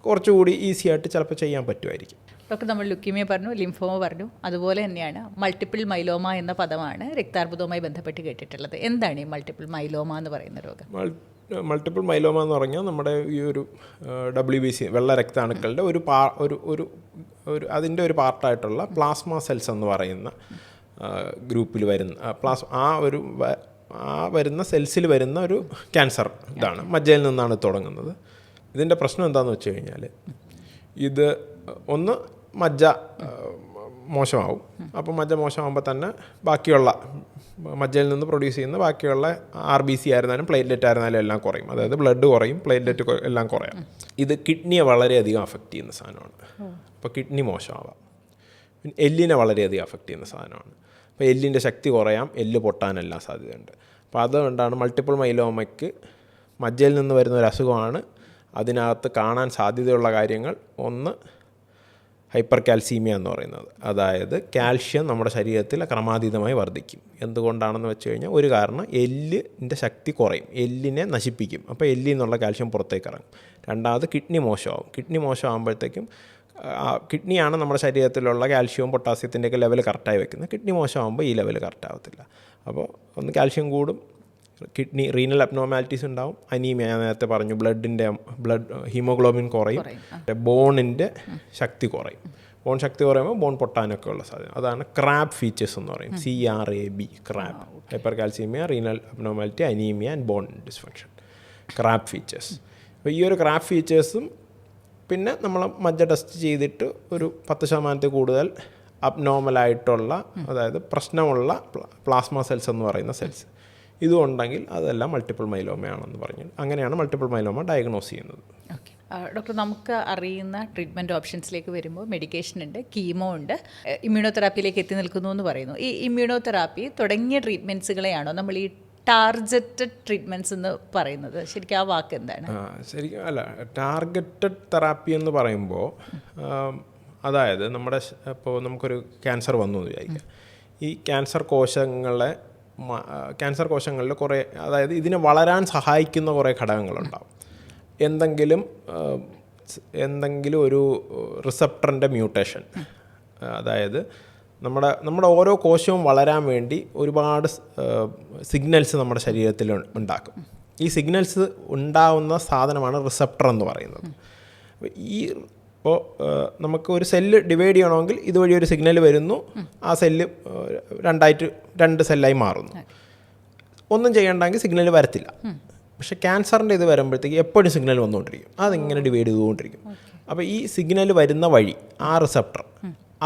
A: കുറച്ചുകൂടി ഈസി ആയിട്ട് ചിലപ്പോൾ ചെയ്യാൻ പറ്റുമായിരിക്കും.
B: ഡോക്ടർ, നമ്മൾ ലുക്കീമിയ പറഞ്ഞു, ലിംഫോമ പറഞ്ഞു, അതുപോലെ തന്നെയാണ് മൾട്ടിപ്പിൾ മൈലോമ എന്ന പദമാണ് രക്താർബുദവുമായി ബന്ധപ്പെട്ട് കേട്ടിട്ടുള്ളത്. എന്താണ് ഈ മൾട്ടിപ്പിൾ മൈലോമ എന്ന് പറയുന്ന രോഗം?
A: മൾട്ടിപ്പിൾ മൈലോമ എന്ന് പറഞ്ഞാൽ നമ്മുടെ ഈ ഒരു WBC വെള്ള രക്താണുക്കളുടെ ഒരു അതിൻ്റെ ഒരു പാർട്ടായിട്ടുള്ള പ്ലാസ്മ സെൽസ് എന്ന് പറയുന്ന ഗ്രൂപ്പിൽ വരുന്ന വരുന്ന സെൽസിൽ വരുന്ന ഒരു ക്യാൻസർ ഇതാണ്. മജ്ജയിൽ നിന്നാണ് തുടങ്ങുന്നത്. ഇതിൻ്റെ പ്രശ്നം എന്താണെന്ന് വെച്ച് കഴിഞ്ഞാൽ ഇത് ഒന്ന് മജ്ജ മോശമാവും. അപ്പോൾ മജ്ജ മോശമാകുമ്പോൾ തന്നെ ബാക്കിയുള്ള മജ്ജയിൽ നിന്ന് പ്രൊഡ്യൂസ് ചെയ്യുന്ന ബാക്കിയുള്ള RBC ആയിരുന്നാലും പ്ലേറ്റ്ലെറ്റ് ആയിരുന്നാലും എല്ലാം കുറയും. അതായത് ബ്ലഡ് കുറയും, പ്ലേറ്റ്ലെറ്റ് എല്ലാം കുറയാം. ഇത് കിഡ്നിയെ വളരെയധികം അഫക്റ്റ് ചെയ്യുന്ന സാധനമാണ്. അപ്പോൾ കിഡ്നി മോശമാവാം. പിന്നെ എല്ലിനെ വളരെയധികം അഫക്റ്റ് ചെയ്യുന്ന സാധനമാണ്. അപ്പോൾ എല്ലിൻ്റെ ശക്തി കുറയാം, എല്ല് പൊട്ടാനെല്ലാം സാധ്യതയുണ്ട്. അപ്പോൾ അതുകൊണ്ടാണ് മൾട്ടിപ്പിൾ മൈലോമയ്ക്ക് മജ്ജയിൽ നിന്ന് വരുന്ന ഒരു അസുഖമാണ്. അതിനകത്ത് കാണാൻ സാധ്യതയുള്ള കാര്യങ്ങൾ, ഒന്ന് ഹൈപ്പർ കാൽസീമിയ എന്ന് പറയുന്നത്, അതായത് കാൽഷ്യം നമ്മുടെ ശരീരത്തിൽ ക്രമാതീതമായി വർദ്ധിക്കും. എന്തുകൊണ്ടാണെന്ന് വെച്ച് കഴിഞ്ഞാൽ ഒരു കാരണം എല്ലിൻ്റെ ശക്തി കുറയും, എല്ലിനെ നശിപ്പിക്കും. അപ്പോൾ എല്ലിൽ നിന്നുള്ള കാൽഷ്യം പുറത്തേക്ക് ഇറങ്ങും. രണ്ടാമത് കിഡ്നി മോശമാവും. കിഡ്നി മോശമാകുമ്പോഴത്തേക്കും കിഡ്നിയാണ് നമ്മുടെ ശരീരത്തിലുള്ള കാൽഷ്യവും പൊട്ടാസ്യത്തിൻ്റെയൊക്കെ ലെവൽ കറക്റ്റായി വെക്കുന്നത്. കിഡ്നി മോശമാകുമ്പോൾ ഈ ലെവൽ കറക്റ്റ് ആവത്തില്ല. അപ്പോൾ ഒന്ന് കാൽഷ്യം കൂടും, കിഡ്നി റീനൽ അബ്നോർമാലിറ്റീസ് ഉണ്ടാവും, അനീമിയ ഞാൻ നേരത്തെ പറഞ്ഞു, ബ്ലഡ് ഹീമോഗ്ലോബിൻ കുറയും, ബോണിൻ്റെ ശക്തി കുറയും. ബോൺ ശക്തി കുറയുമ്പോൾ ബോൺ പൊട്ടാനൊക്കെ ഉള്ള സാധ്യത. അതാണ് ക്രാബ് ഫീച്ചേഴ്സ് എന്ന് പറയും, CRAB, crab. Hypercalcaemia, renal abnormality, anaemia and bone dysfunction, crab features. അപ്പോൾ ഈ ഒരു ക്രാബ് ഫീച്ചേഴ്സും പിന്നെ നമ്മൾ മജ്ജ ടെസ്റ്റ് ചെയ്തിട്ട് ഒരു 10% കൂടുതൽ അബ്നോർമലായിട്ടുള്ള, അതായത് പ്രശ്നമുള്ള പ്ലാസ്മ സെൽസ് എന്ന് പറയുന്ന സെൽസ് ഇതും ഉണ്ടെങ്കിൽ അതെല്ലാം മൾട്ടിപ്പിൾ മൈലോമയാണെന്ന് പറഞ്ഞു. അങ്ങനെയാണ് മൾട്ടിപ്പിൾ മൈലോമ ഡയഗ്നോസ് ചെയ്യുന്നത്.
B: ഓക്കെ ഡോക്ടർ, നമുക്ക് അറിയുന്ന ട്രീറ്റ്മെൻറ്റ് ഓപ്ഷൻസിലേക്ക് വരുമ്പോൾ മെഡിക്കേഷൻ ഉണ്ട്, കീമോ ഉണ്ട്, ഇമ്മ്യൂണോതെറാപ്പിയിലേക്ക് എത്തി നിൽക്കുന്നു എന്ന് പറയുന്നു. ഈ ഇമ്മ്യൂണോതെറാപ്പി തുടങ്ങിയ ട്രീറ്റ്മെൻറ്റ്സുകളെയാണോ നമ്മൾ ഈ ടാർഗറ്റഡ് ട്രീറ്റ്മെൻറ്റ്സ് എന്ന് പറയുന്നത്? ശരിക്കും ആ വാക്ക് എന്താണ്?
A: ശരിക്കും അല്ല, ടാർഗറ്റഡ് തെറാപ്പി എന്ന് പറയുമ്പോൾ അതായത് നമ്മുടെ ഇപ്പോൾ നമുക്കൊരു ക്യാൻസർ വന്നു എന്ന് വിചാരിക്കുക. ഈ ക്യാൻസർ കോശങ്ങളിൽ കുറേ, അതായത് ഇതിനെ വളരാൻ സഹായിക്കുന്ന കുറേ ഘടകങ്ങളുണ്ടാവും. എന്തെങ്കിലും ഒരു റിസപ്റ്ററിൻ്റെ മ്യൂട്ടേഷൻ, അതായത് നമ്മുടെ ഓരോ കോശവും വളരാൻ വേണ്ടി ഒരുപാട് സിഗ്നൽസ് നമ്മുടെ ശരീരത്തിൽ ഉണ്ടാക്കും. ഈ സിഗ്നൽസ് ഉണ്ടാവുന്ന സാധനമാണ് റിസപ്റ്റർ എന്ന് പറയുന്നത്. ഇപ്പോൾ നമുക്ക് ഒരു സെല്ല് ഡിവൈഡ് ചെയ്യണമെങ്കിൽ ഇതുവഴി ഒരു സിഗ്നൽ വരുന്നു, ആ സെല്ല് രണ്ട് സെല്ലായി മാറുന്നു. ഒന്നും ചെയ്യണ്ടെങ്കിൽ സിഗ്നൽ വരത്തില്ല. പക്ഷേ ക്യാൻസറിൻ്റെ ഇത് വരുമ്പോഴത്തേക്ക് എപ്പോഴും സിഗ്നൽ വന്നുകൊണ്ടിരിക്കും, അതിങ്ങനെ ഡിവൈഡ് ചെയ്തുകൊണ്ടിരിക്കും. അപ്പോൾ ഈ സിഗ്നൽ വരുന്ന വഴി ആ റിസപ്റ്റർ,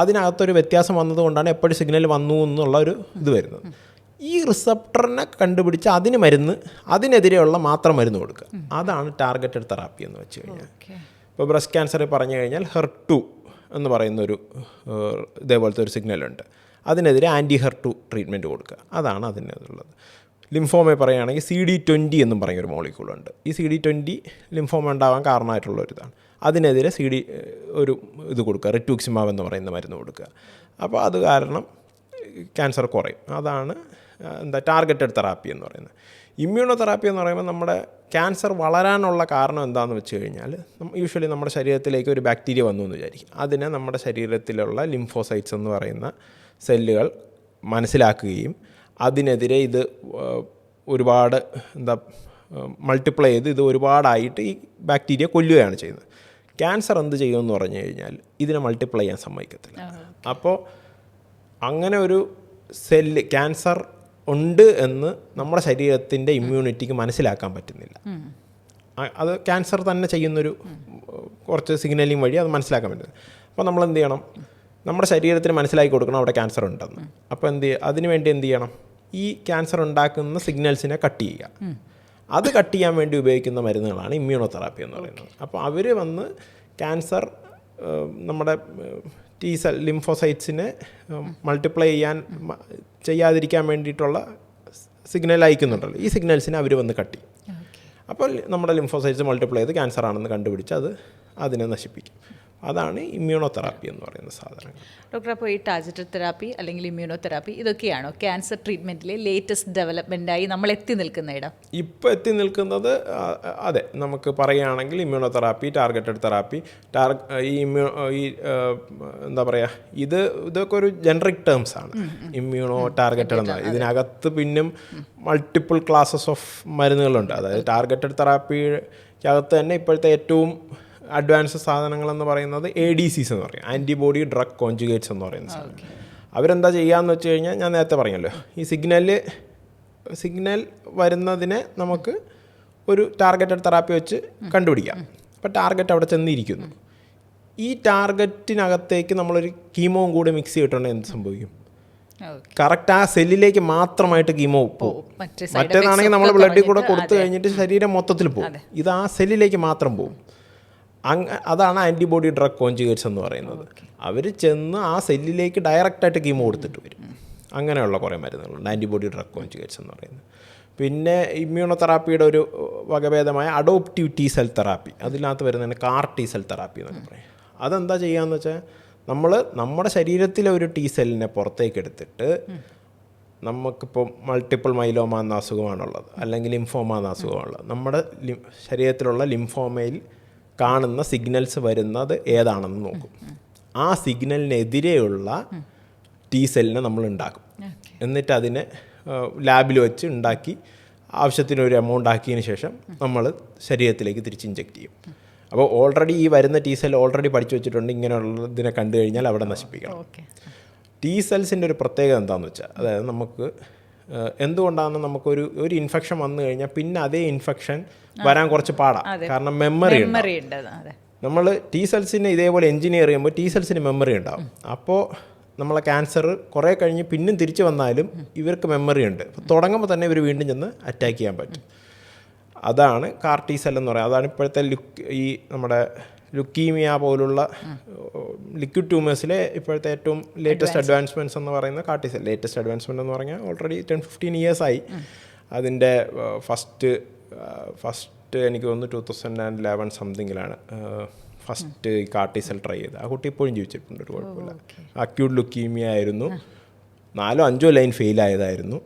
A: അതിനകത്തൊരു വ്യത്യാസം വന്നതുകൊണ്ടാണ് എപ്പോഴും സിഗ്നൽ വന്നു എന്നുള്ള ഒരു ഇത് വരുന്നത്. ഈ റിസപ്റ്ററിനെ കണ്ടുപിടിച്ച് അതിനെതിരെയുള്ള മാത്രം മരുന്ന് കൊടുക്കുക. അതാണ് ടാർഗറ്റഡ് തെറാപ്പി എന്ന് വെച്ച് കഴിഞ്ഞാൽ. ഇപ്പോൾ ബ്രസ്റ്റ് ക്യാൻസറിൽ പറഞ്ഞു കഴിഞ്ഞാൽ HER2 എന്ന് പറയുന്നൊരു ഇതേപോലത്തെ ഒരു സിഗ്നലുണ്ട്, അതിനെതിരെ HER2 ട്രീറ്റ്മെൻറ്റ് കൊടുക്കുക. അതാണ് അതിനുള്ളത്. ലിംഫോമയെ പറയുകയാണെങ്കിൽ CD20 എന്നും പറയുന്നൊരു മോളിക്യൂളുണ്ട്. ഈ CD20 ലിംഫോമ ഉണ്ടാകാൻ കാരണമായിട്ടുള്ളൊരിതാണ്. അതിനെതിരെ ഒരു ഇത് കൊടുക്കുക, റിറ്റൂക്സിമാബ് എന്ന് പറയുന്ന മരുന്ന് കൊടുക്കുക. അപ്പോൾ അത് കാരണം ക്യാൻസർ കുറയും. അതാണ് ടാർഗറ്റഡ് തെറാപ്പി എന്ന് പറയുന്നത്. ഇമ്മ്യൂണോ തെറാപ്പി എന്ന് പറയുമ്പോൾ നമ്മുടെ ക്യാൻസർ വളരാനുള്ള കാരണം എന്താണെന്ന് വെച്ച് കഴിഞ്ഞാൽ, യൂഷ്വലി നമ്മുടെ ശരീരത്തിലേക്ക് ഒരു ബാക്ടീരിയ വന്നു എന്ന് വിചാരിക്കും. അതിനെ നമ്മുടെ ശരീരത്തിലുള്ള ലിംഫോസൈറ്റ്സ് എന്ന് പറയുന്ന സെല്ലുകൾ മനസ്സിലാക്കുകയും അതിനെതിരെ ഇത് ഒരുപാട് മൾട്ടിപ്ലൈ ചെയ്ത് ഇത് ഒരുപാടായിട്ട് ഈ ബാക്ടീരിയ കൊല്ലുകയാണ് ചെയ്യുന്നത്. ക്യാൻസർ എന്ത് ചെയ്യുമെന്ന് പറഞ്ഞു കഴിഞ്ഞാൽ ഇതിനെ മൾട്ടിപ്ലൈ ചെയ്യാൻ സമ്മതിക്കത്തില്ല. അപ്പോൾ അങ്ങനെ ഒരു സെല്ല് ക്യാൻസർ ഉണ്ട് എന്ന് നമ്മുടെ ശരീരത്തിൻ്റെ ഇമ്മ്യൂണിറ്റിക്ക് മനസ്സിലാക്കാൻ പറ്റുന്നില്ല. അത് ക്യാൻസർ തന്നെ ചെയ്യുന്നൊരു കുറച്ച് സിഗ്നലിംഗ് വഴി അത് മനസ്സിലാക്കാൻ പറ്റുന്നത്. അപ്പോൾ നമ്മൾ എന്ത് ചെയ്യണം? നമ്മുടെ ശരീരത്തിന് മനസ്സിലാക്കി കൊടുക്കണം അവിടെ ക്യാൻസർ ഉണ്ടെന്ന്. അപ്പോൾ അതിനുവേണ്ടി എന്ത് ചെയ്യണം? ഈ ക്യാൻസർ ഉണ്ടാക്കുന്ന സിഗ്നൽസിനെ കട്ട് ചെയ്യുക. അത് കട്ട് ചെയ്യാൻ വേണ്ടി ഉപയോഗിക്കുന്ന മരുന്നുകളാണ് ഇമ്മ്യൂണോ തെറാപ്പി എന്ന് പറയുന്നത്. അപ്പോൾ അവർ വന്ന് ക്യാൻസർ നമ്മുടെ T സെൽ ലിംഫോസൈറ്റ്സിനെ മൾട്ടിപ്ലൈ ചെയ്യാതിരിക്കാൻ വേണ്ടിയിട്ടുള്ള സിഗ്നൽ അയക്കുന്നുണ്ടല്ലോ, ഈ സിഗ്നൽസിനെ അവർ വന്ന് കട്ട് ചെയ്യും. അപ്പോൾ നമ്മുടെ ലിംഫോസൈറ്റ്സ് മൾട്ടിപ്ലൈ ചെയ്ത് ക്യാൻസർ ആണെന്ന് കണ്ടുപിടിച്ച് അതിനെ നശിപ്പിക്കും. അതാണ് ഇമ്മ്യൂണോ തെറാപ്പി എന്ന് പറയുന്ന സാധനങ്ങൾ.
B: ഡോക്ടർ, അപ്പോൾ ഈ ടാർഗറ്റഡ് തെറാപ്പി അല്ലെങ്കിൽ ഇമ്മ്യൂണോ തെറാപ്പി ഇതൊക്കെയാണോ ക്യാൻസർ ട്രീറ്റ്മെൻറ്റിലെ ലേറ്റസ്റ്റ് ഡെവലപ്മെൻറ്റായി നമ്മൾ എത്തി നിൽക്കുന്ന ഇടം?
A: ഇപ്പോൾ എത്തി നിൽക്കുന്നത് അതെ, നമുക്ക് പറയുകയാണെങ്കിൽ ഇമ്മ്യൂണോ തെറാപ്പി, ടാർഗറ്റഡ് തെറാപ്പി, എന്താ പറയുക, ഇതൊക്കെ ഒരു ജനറിക് ടേംസ് ആണ്. ഇമ്മ്യൂണോ ടാർഗറ്റഡ് എന്ന് പറയുന്നത് ഇതിനകത്ത് പിന്നും മൾട്ടിപ്പിൾ ക്ലാസ്സസ് ഓഫ് മരുന്നുകളുണ്ട്. അതായത് ടാർഗറ്റഡ് തെറാപ്പിക്കകത്ത് തന്നെ ഇപ്പോഴത്തെ ഏറ്റവും അഡ്വാൻസ് സാധനങ്ങളെന്ന് പറയുന്നത് ADCs എന്ന് പറയും, ആൻറ്റിബോഡി ഡ്രഗ് കോൺജുഗേറ്റ്സ് എന്ന് പറയുന്ന സാധനം. അവരെന്താ ചെയ്യുകയെന്ന് വെച്ച് കഴിഞ്ഞാൽ, ഞാൻ നേരത്തെ പറഞ്ഞല്ലോ, ഈ സിഗ്നൽ വരുന്നതിനെ നമുക്ക് ഒരു ടാർഗറ്റഡ് തെറാപ്പി വെച്ച് കണ്ടുപിടിക്കാം. അപ്പോൾ ടാർഗറ്റ് അവിടെ ചെന്നിരിക്കുന്നു. ഈ ടാർഗറ്റിനകത്തേക്ക് നമ്മളൊരു കീമോവും കൂടെ മിക്സ് ചെയ്തിട്ടുണ്ടെങ്കിൽ എന്ത് സംഭവിക്കും? കറക്റ്റ് ആ സെല്ലിലേക്ക് മാത്രമായിട്ട് കീമോ പോകും. മറ്റേതാണെങ്കിൽ നമ്മൾ ബ്ലഡിൽ കൂടെ കൊടുത്തു കഴിഞ്ഞിട്ട് ശരീരം മൊത്തത്തിൽ പോകും. ഇത് ആ സെല്ലിലേക്ക് മാത്രം പോകും. അതാണ് ആൻറ്റിബോഡി ഡ്രഗ് കോൺജുഗേറ്റ്സ് എന്ന് പറയുന്നത്. അവർ ചെന്ന് ആ സെല്ലിലേക്ക് ഡയറക്റ്റായിട്ട് കീമോ കൊടുത്തിട്ട് വരും. അങ്ങനെയുള്ള കുറേ മരുന്നുകളുണ്ട് ആൻറ്റിബോഡി ഡ്രഗ് കോൺജുഗേറ്റ്സ് എന്ന് പറയുന്നത്. പിന്നെ ഇമ്മ്യൂണോ തെറാപ്പിയുടെ ഒരു വകഭേദമായ അഡോപ്റ്റീവ് T സെൽ തെറാപ്പി, അതിനകത്ത് വരുന്നതിന് CAR T സെൽ തെറാപ്പി എന്നൊക്കെ പറയും. അതെന്താ ചെയ്യുകയെന്ന് വെച്ചാൽ, നമ്മുടെ ശരീരത്തിലെ ഒരു T സെല്ലിനെ പുറത്തേക്ക് എടുത്തിട്ട്, നമുക്കിപ്പോൾ മൾട്ടിപ്പിൾ മൈലോമ എന്ന അസുഖമാണുള്ളത്, അല്ലെങ്കിൽ ലിംഫോമ എന്ന അസുഖമാണുള്ളത്, നമ്മുടെ ശരീരത്തിലുള്ള ലിംഫോമയിൽ കാണുന്ന സിഗ്നൽസ് വരുന്നത് ഏതാണെന്ന് നോക്കും. ആ സിഗ്നലിനെതിരെയുള്ള T സെല്ലിനെ നമ്മൾ ഉണ്ടാക്കും. എന്നിട്ട് അതിനെ ലാബിൽ വെച്ച് ഉണ്ടാക്കി ആവശ്യത്തിന് ഒരു എമൗണ്ട് ആക്കിയതിന് ശേഷം നമ്മൾ ശരീരത്തിലേക്ക് തിരിച്ച് ഇഞ്ചെക്ട് ചെയ്യും. അപ്പോൾ ഓൾറെഡി ഈ വരുന്ന T സെൽ ഓൾറെഡി പഠിച്ചു വെച്ചിട്ടുണ്ട് ഇങ്ങനെയുള്ളതിനെ കണ്ടു കഴിഞ്ഞാൽ അവിടെ നശിപ്പിക്കണം. T സെൽസിൻ്റെ ഒരു പ്രത്യേകത എന്താണെന്ന് വെച്ചാൽ, അതായത് നമുക്ക് എന്തുകൊണ്ടാണ് നമുക്കൊരു ഇൻഫെക്ഷൻ വന്നു കഴിഞ്ഞാൽ പിന്നെ അതേ ഇൻഫെക്ഷൻ വരാൻ കുറച്ച് പാടാണ്. കാരണം മെമ്മറി ഉണ്ട്. നമ്മൾ T സെൽസിനെ ഇതേപോലെ എഞ്ചിനീയർ ചെയ്യുമ്പോൾ T സെൽസിന് മെമ്മറി ഉണ്ടാവും. അപ്പോൾ നമ്മളെ ക്യാൻസർ കുറേ കഴിഞ്ഞ് പിന്നും തിരിച്ചു വന്നാലും ഇവർക്ക് മെമ്മറി ഉണ്ട്. അപ്പോൾ തുടങ്ങുമ്പോൾ തന്നെ ഇവർ വീണ്ടും ചെന്ന് അറ്റാക്ക് ചെയ്യാൻ പറ്റും. അതാണ് കാർ T സെൽ എന്ന് പറയുന്നത്. അതാണ് ഇപ്പോഴത്തെ ഈ നമ്മുടെ ലുക്കീമിയ പോലുള്ള ലിക്വിഡ് ട്യൂമേഴ്സിലെ ഇപ്പോഴത്തെ ഏറ്റവും ലേറ്റസ്റ്റ് അഡ്വാൻസ്മെൻറ്റ്സ് എന്ന് പറയുന്ന car T cell. Latest advancement എന്ന് പറഞ്ഞാൽ ഓൾറെഡി 10-15 ഇയേഴ്സായി. അതിൻ്റെ ഫസ്റ്റ് എനിക്ക് തോന്നുന്നു 2011 സംതിങ്ങിലാണ് ഫസ്റ്റ് ഈ കാർ T സെൽ ട്രൈ ചെയ്തത്. ആ കുട്ടി ഇപ്പോഴും ജീവിച്ചിട്ടുണ്ട്, ഒരു കുഴപ്പമില്ല. അക്യൂട്ട് ലുക്കീമിയ ആയിരുന്നു, 4-5 ലൈൻ ഫെയിലായതായിരുന്നു.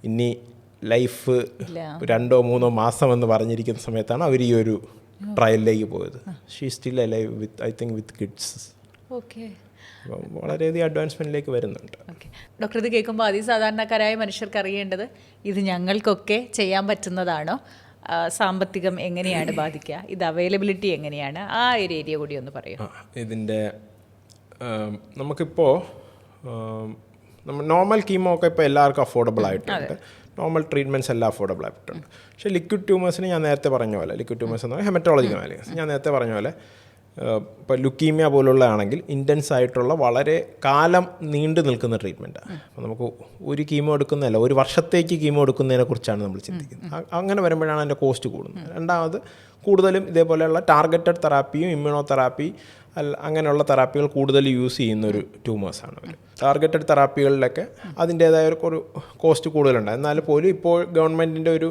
A: ഇനി ലൈഫ് 2-3 മാസം എന്ന് പറഞ്ഞിരിക്കുന്ന സമയത്താണ് അവർ ഈ ഒരു ട്രയലിലേക്ക് പോയത്. She still alive with I think with kids. വളരെയധികം അഡ്വാൻസ്മെൻറ്റിലേക്ക് വരുന്നുണ്ട്.
B: ഡോക്ടർ, ഇത് കേൾക്കുമ്പോൾ അതിസാധാരണക്കാരായ മനുഷ്യർക്ക് അറിയേണ്ടത് ഇത് ഞങ്ങൾക്കൊക്കെ ചെയ്യാൻ പറ്റുന്നതാണോ? സാമ്പത്തികം എങ്ങനെയാണ് ബാധിക്കുക? ഇത് അവൈലബിലിറ്റി എങ്ങനെയാണ്? ആ ഒരു ഏരിയ കൂടി ഒന്ന് പറയൂ.
A: ഇതിൻ്റെ നമുക്കിപ്പോൾ നോർമൽ കീമോ ഒക്കെ ഇപ്പോൾ എല്ലാവർക്കും അഫോർഡബിൾ ആയിട്ടുണ്ട്. നോർമൽ ട്രീറ്റ്മെൻറ്റ്സ് എല്ലാം അഫോർഡബിൾ ആയിട്ടുണ്ട്. പക്ഷേ ലിക്വിഡ് ട്യൂമേഴ്സിന് ഞാൻ നേരത്തെ പറഞ്ഞ പോലെ, ലിക്വിഡ് ട്യൂമേഴ്സ് എന്ന് പറഞ്ഞാൽ ഹെമറ്റോളജിക്കൽ മാലിഗ്നൻസി, ഞാൻ നേരത്തെ പറഞ്ഞ പോലെ ഇപ്പോൾ ലുക്കീമിയ പോലുള്ള ആണെങ്കിൽ ഇൻറ്റൻസ് ആയിട്ടുള്ള വളരെ കാലം നീണ്ടു നിൽക്കുന്ന ട്രീറ്റ്മെൻറ്റാണ്. അപ്പോൾ നമുക്ക് ഒരു കീമോ എടുക്കുന്നതല്ല, ഒരു വർഷത്തേക്ക് കീമോ എടുക്കുന്നതിനെ കുറിച്ചാണ് നമ്മൾ ചിന്തിക്കുന്നത്. അങ്ങനെ വരുമ്പോഴാണ് അതിൻ്റെ കോസ്റ്റ് കൂടുന്നത്. രണ്ടാമത് കൂടുതലും ഇതേപോലെയുള്ള ടാർഗറ്റഡ് തെറാപ്പിയും ഇമ്മ്യൂണോ തെറാപ്പി അങ്ങനെയുള്ള തെറാപ്പികൾ കൂടുതൽ യൂസ് ചെയ്യുന്ന ഒരു ട്യൂമേഴ്സാണ് അവർ. ടാർഗറ്റഡ് തെറാപ്പികളിലൊക്കെ അതിൻ്റേതായ ഒരു കോസ്റ്റ് കൂടുതലുണ്ട്. എന്നാൽ പോലും ഇപ്പോൾ ഗവൺമെൻറ്റിൻ്റെ ഒരു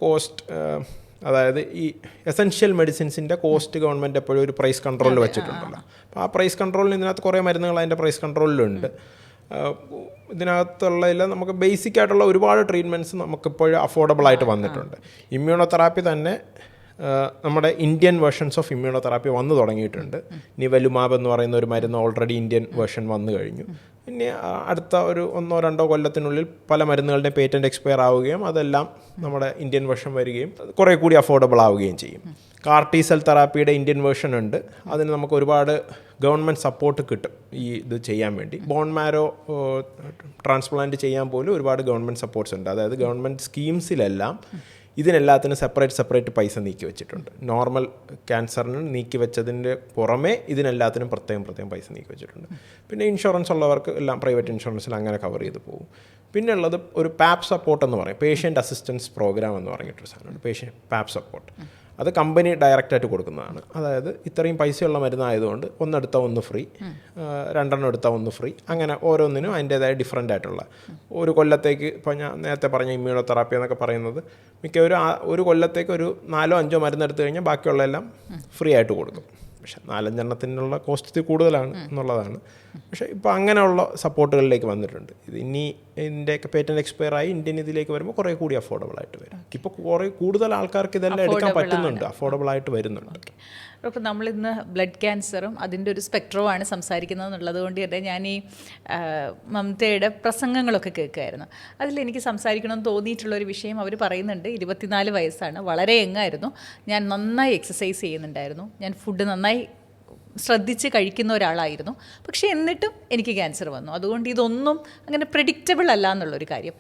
A: കോസ്റ്റ്, അതായത് ഈ എസെൻഷ്യൽ മെഡിസിൻസിൻ്റെ കോസ്റ്റ് ഗവൺമെൻറ് എപ്പോഴും ഒരു പ്രൈസ് കൺട്രോളിൽ വെച്ചിട്ടുണ്ടല്ലോ. അപ്പോൾ ആ പ്രൈസ് കൺട്രോളിൽ ഇതിനകത്ത് കുറേ മരുന്നുകൾ അതിൻ്റെ പ്രൈസ് കൺട്രോളിലുണ്ട്. ഇതിനകത്തുള്ളതിൽ നമുക്ക് ബേസിക് ആയിട്ടുള്ള ഒരുപാട് ട്രീറ്റ്മെൻറ്റ്സ് നമുക്കിപ്പോൾ അഫോർഡബിൾ ആയിട്ട് വന്നിട്ടുണ്ട്. ഇമ്മ്യൂണോ തെറാപ്പി തന്നെ നമ്മുടെ Indian versions of immuno therapy വന്നു തുടങ്ങിയിട്ടുണ്ട്. നിവലുമാബ് എന്ന് പറയുന്ന ഒരു മരുന്ന് ഓൾറെഡി ഇന്ത്യൻ വേർഷൻ വന്നു കഴിഞ്ഞു. ഇനി അടുത്ത ഒരു 1-2 കൊല്ലത്തിനുള്ളിൽ പല മരുന്നുകളുടെ പേറ്റൻറ്റ് എക്സ്പയർ ആവുകയും അതെല്ലാം നമ്മുടെ ഇന്ത്യൻ വേർഷൻ വരികയും കുറേ കൂടി അഫോർഡബിൾ ആവുകയും ചെയ്യും. കാർ T സെൽ തെറാപ്പിയുടെ ഇന്ത്യൻ വേർഷൻ ഉണ്ട്. അതിന് നമുക്ക് ഒരുപാട് ഗവൺമെൻറ് സപ്പോർട്ട് കിട്ടും ഈ ഇത് ചെയ്യാൻ വേണ്ടി. ബോൺ മാരോ ട്രാൻസ്പ്ലാന്റ് ചെയ്യാൻ പോലും ഒരുപാട് ഗവൺമെൻറ് സപ്പോർട്ട്സ് ഉണ്ട്. അതായത് ഗവൺമെൻറ് സ്കീംസിലെല്ലാം ഇതിനെല്ലാത്തിനും സെപ്പറേറ്റ് പൈസ നീക്കി വെച്ചിട്ടുണ്ട്. നോർമൽ ക്യാൻസറിന് നീക്കി വെച്ചതിൻ്റെ പുറമെ ഇതിനെല്ലാത്തിനും പ്രത്യേകം പൈസ നീക്കി വെച്ചിട്ടുണ്ട്. പിന്നെ ഇൻഷുറൻസ് ഉള്ളവർക്ക് എല്ലാം പ്രൈവറ്റ് ഇൻഷുറൻസിൽ അങ്ങനെ കവർ ചെയ്ത് പോകും. പിന്നെ ഉള്ളത് ഒരു പാപ്പ് സപ്പോർട്ട് എന്ന് പറയും, പേഷ്യൻ്റ് അസിസ്റ്റൻസ് പ്രോഗ്രാം എന്ന് പറഞ്ഞിട്ടൊരു സാധനമുണ്ട്. പാപ്പ് സപ്പോർട്ട് അത് കമ്പനി ഡയറക്റ്റായിട്ട് കൊടുക്കുന്നതാണ്. അതായത് ഇത്രയും പൈസയുള്ള മരുന്നായതുകൊണ്ട് ഒന്നെടുത്താൽ ഒന്ന് ഫ്രീ, 2 എടുത്താൽ ഒന്ന് ഫ്രീ, അങ്ങനെ ഓരോന്നിനും അതിൻ്റേതായ ഡിഫറൻ്റ് ആയിട്ടുള്ള ഒരു കൊല്ലത്തേക്ക്. ഇപ്പോൾ ഞാൻ നേരത്തെ പറഞ്ഞ ഇമ്മ്യൂണോ തെറാപ്പി എന്നൊക്കെ പറയുന്നത് മിക്കവരും ഒരു കൊല്ലത്തേക്ക് ഒരു 4-5 മരുന്ന് എടുത്തു കഴിഞ്ഞാൽ ബാക്കിയുള്ളതെല്ലാം ഫ്രീ ആയിട്ട് കൊടുക്കും. പക്ഷേ 4-5 കോസ്റ്റ് കൂടുതലാണ് എന്നുള്ളതാണ്. പക്ഷേ ഇപ്പോൾ അങ്ങനെയുള്ള സപ്പോർട്ടുകളിലേക്ക് വന്നിട്ടുണ്ട്. ഇത് ഇനി ഇതിൻ്റെയൊക്കെ പേറ്റൻറ്റ് എക്സ്പയർ ആയി ഇന്ത്യൻ ഇതിലേക്ക് വരുമ്പോൾ കുറേ കൂടി അഫോർഡബിൾ ആയിട്ട് വരും. ഇപ്പോൾ കുറേ കൂടുതൽ ആൾക്കാർക്ക് ഇതെല്ലാം എടുക്കാൻ പറ്റുന്നുണ്ട്, അഫോർഡബിൾ ആയിട്ട് വരുന്നുണ്ട്.
B: അപ്പോൾ നമ്മളിന്ന് ബ്ലഡ് ക്യാൻസറും അതിൻ്റെ ഒരു സ്പെക്ട്രവുമാണ് സംസാരിക്കുന്നത് എന്നുള്ളത് കൊണ്ട് തന്നെ ഞാൻ ഈ മമതയുടെ പ്രസംഗങ്ങളൊക്കെ കേൾക്കുമായിരുന്നു. അതിലെനിക്ക് സംസാരിക്കണമെന്ന് തോന്നിയിട്ടുള്ളൊരു വിഷയം അവർ പറയുന്നുണ്ട്. 24 വയസ്സാണ്, വളരെ യങ്ങായിരുന്നു, ഞാൻ നന്നായി എക്സസൈസ് ചെയ്യുന്നുണ്ടായിരുന്നു, ഞാൻ ഫുഡ് നന്നായി ശ്രദ്ധിച്ച് കഴിക്കുന്ന ഒരാളായിരുന്നു, പക്ഷേ എന്നിട്ടും എനിക്ക് ക്യാൻസർ വന്നു. അതുകൊണ്ട് ഇതൊന്നും അങ്ങനെ പ്രെഡിക്റ്റബിൾ അല്ല എന്നുള്ളൊരു കാര്യം.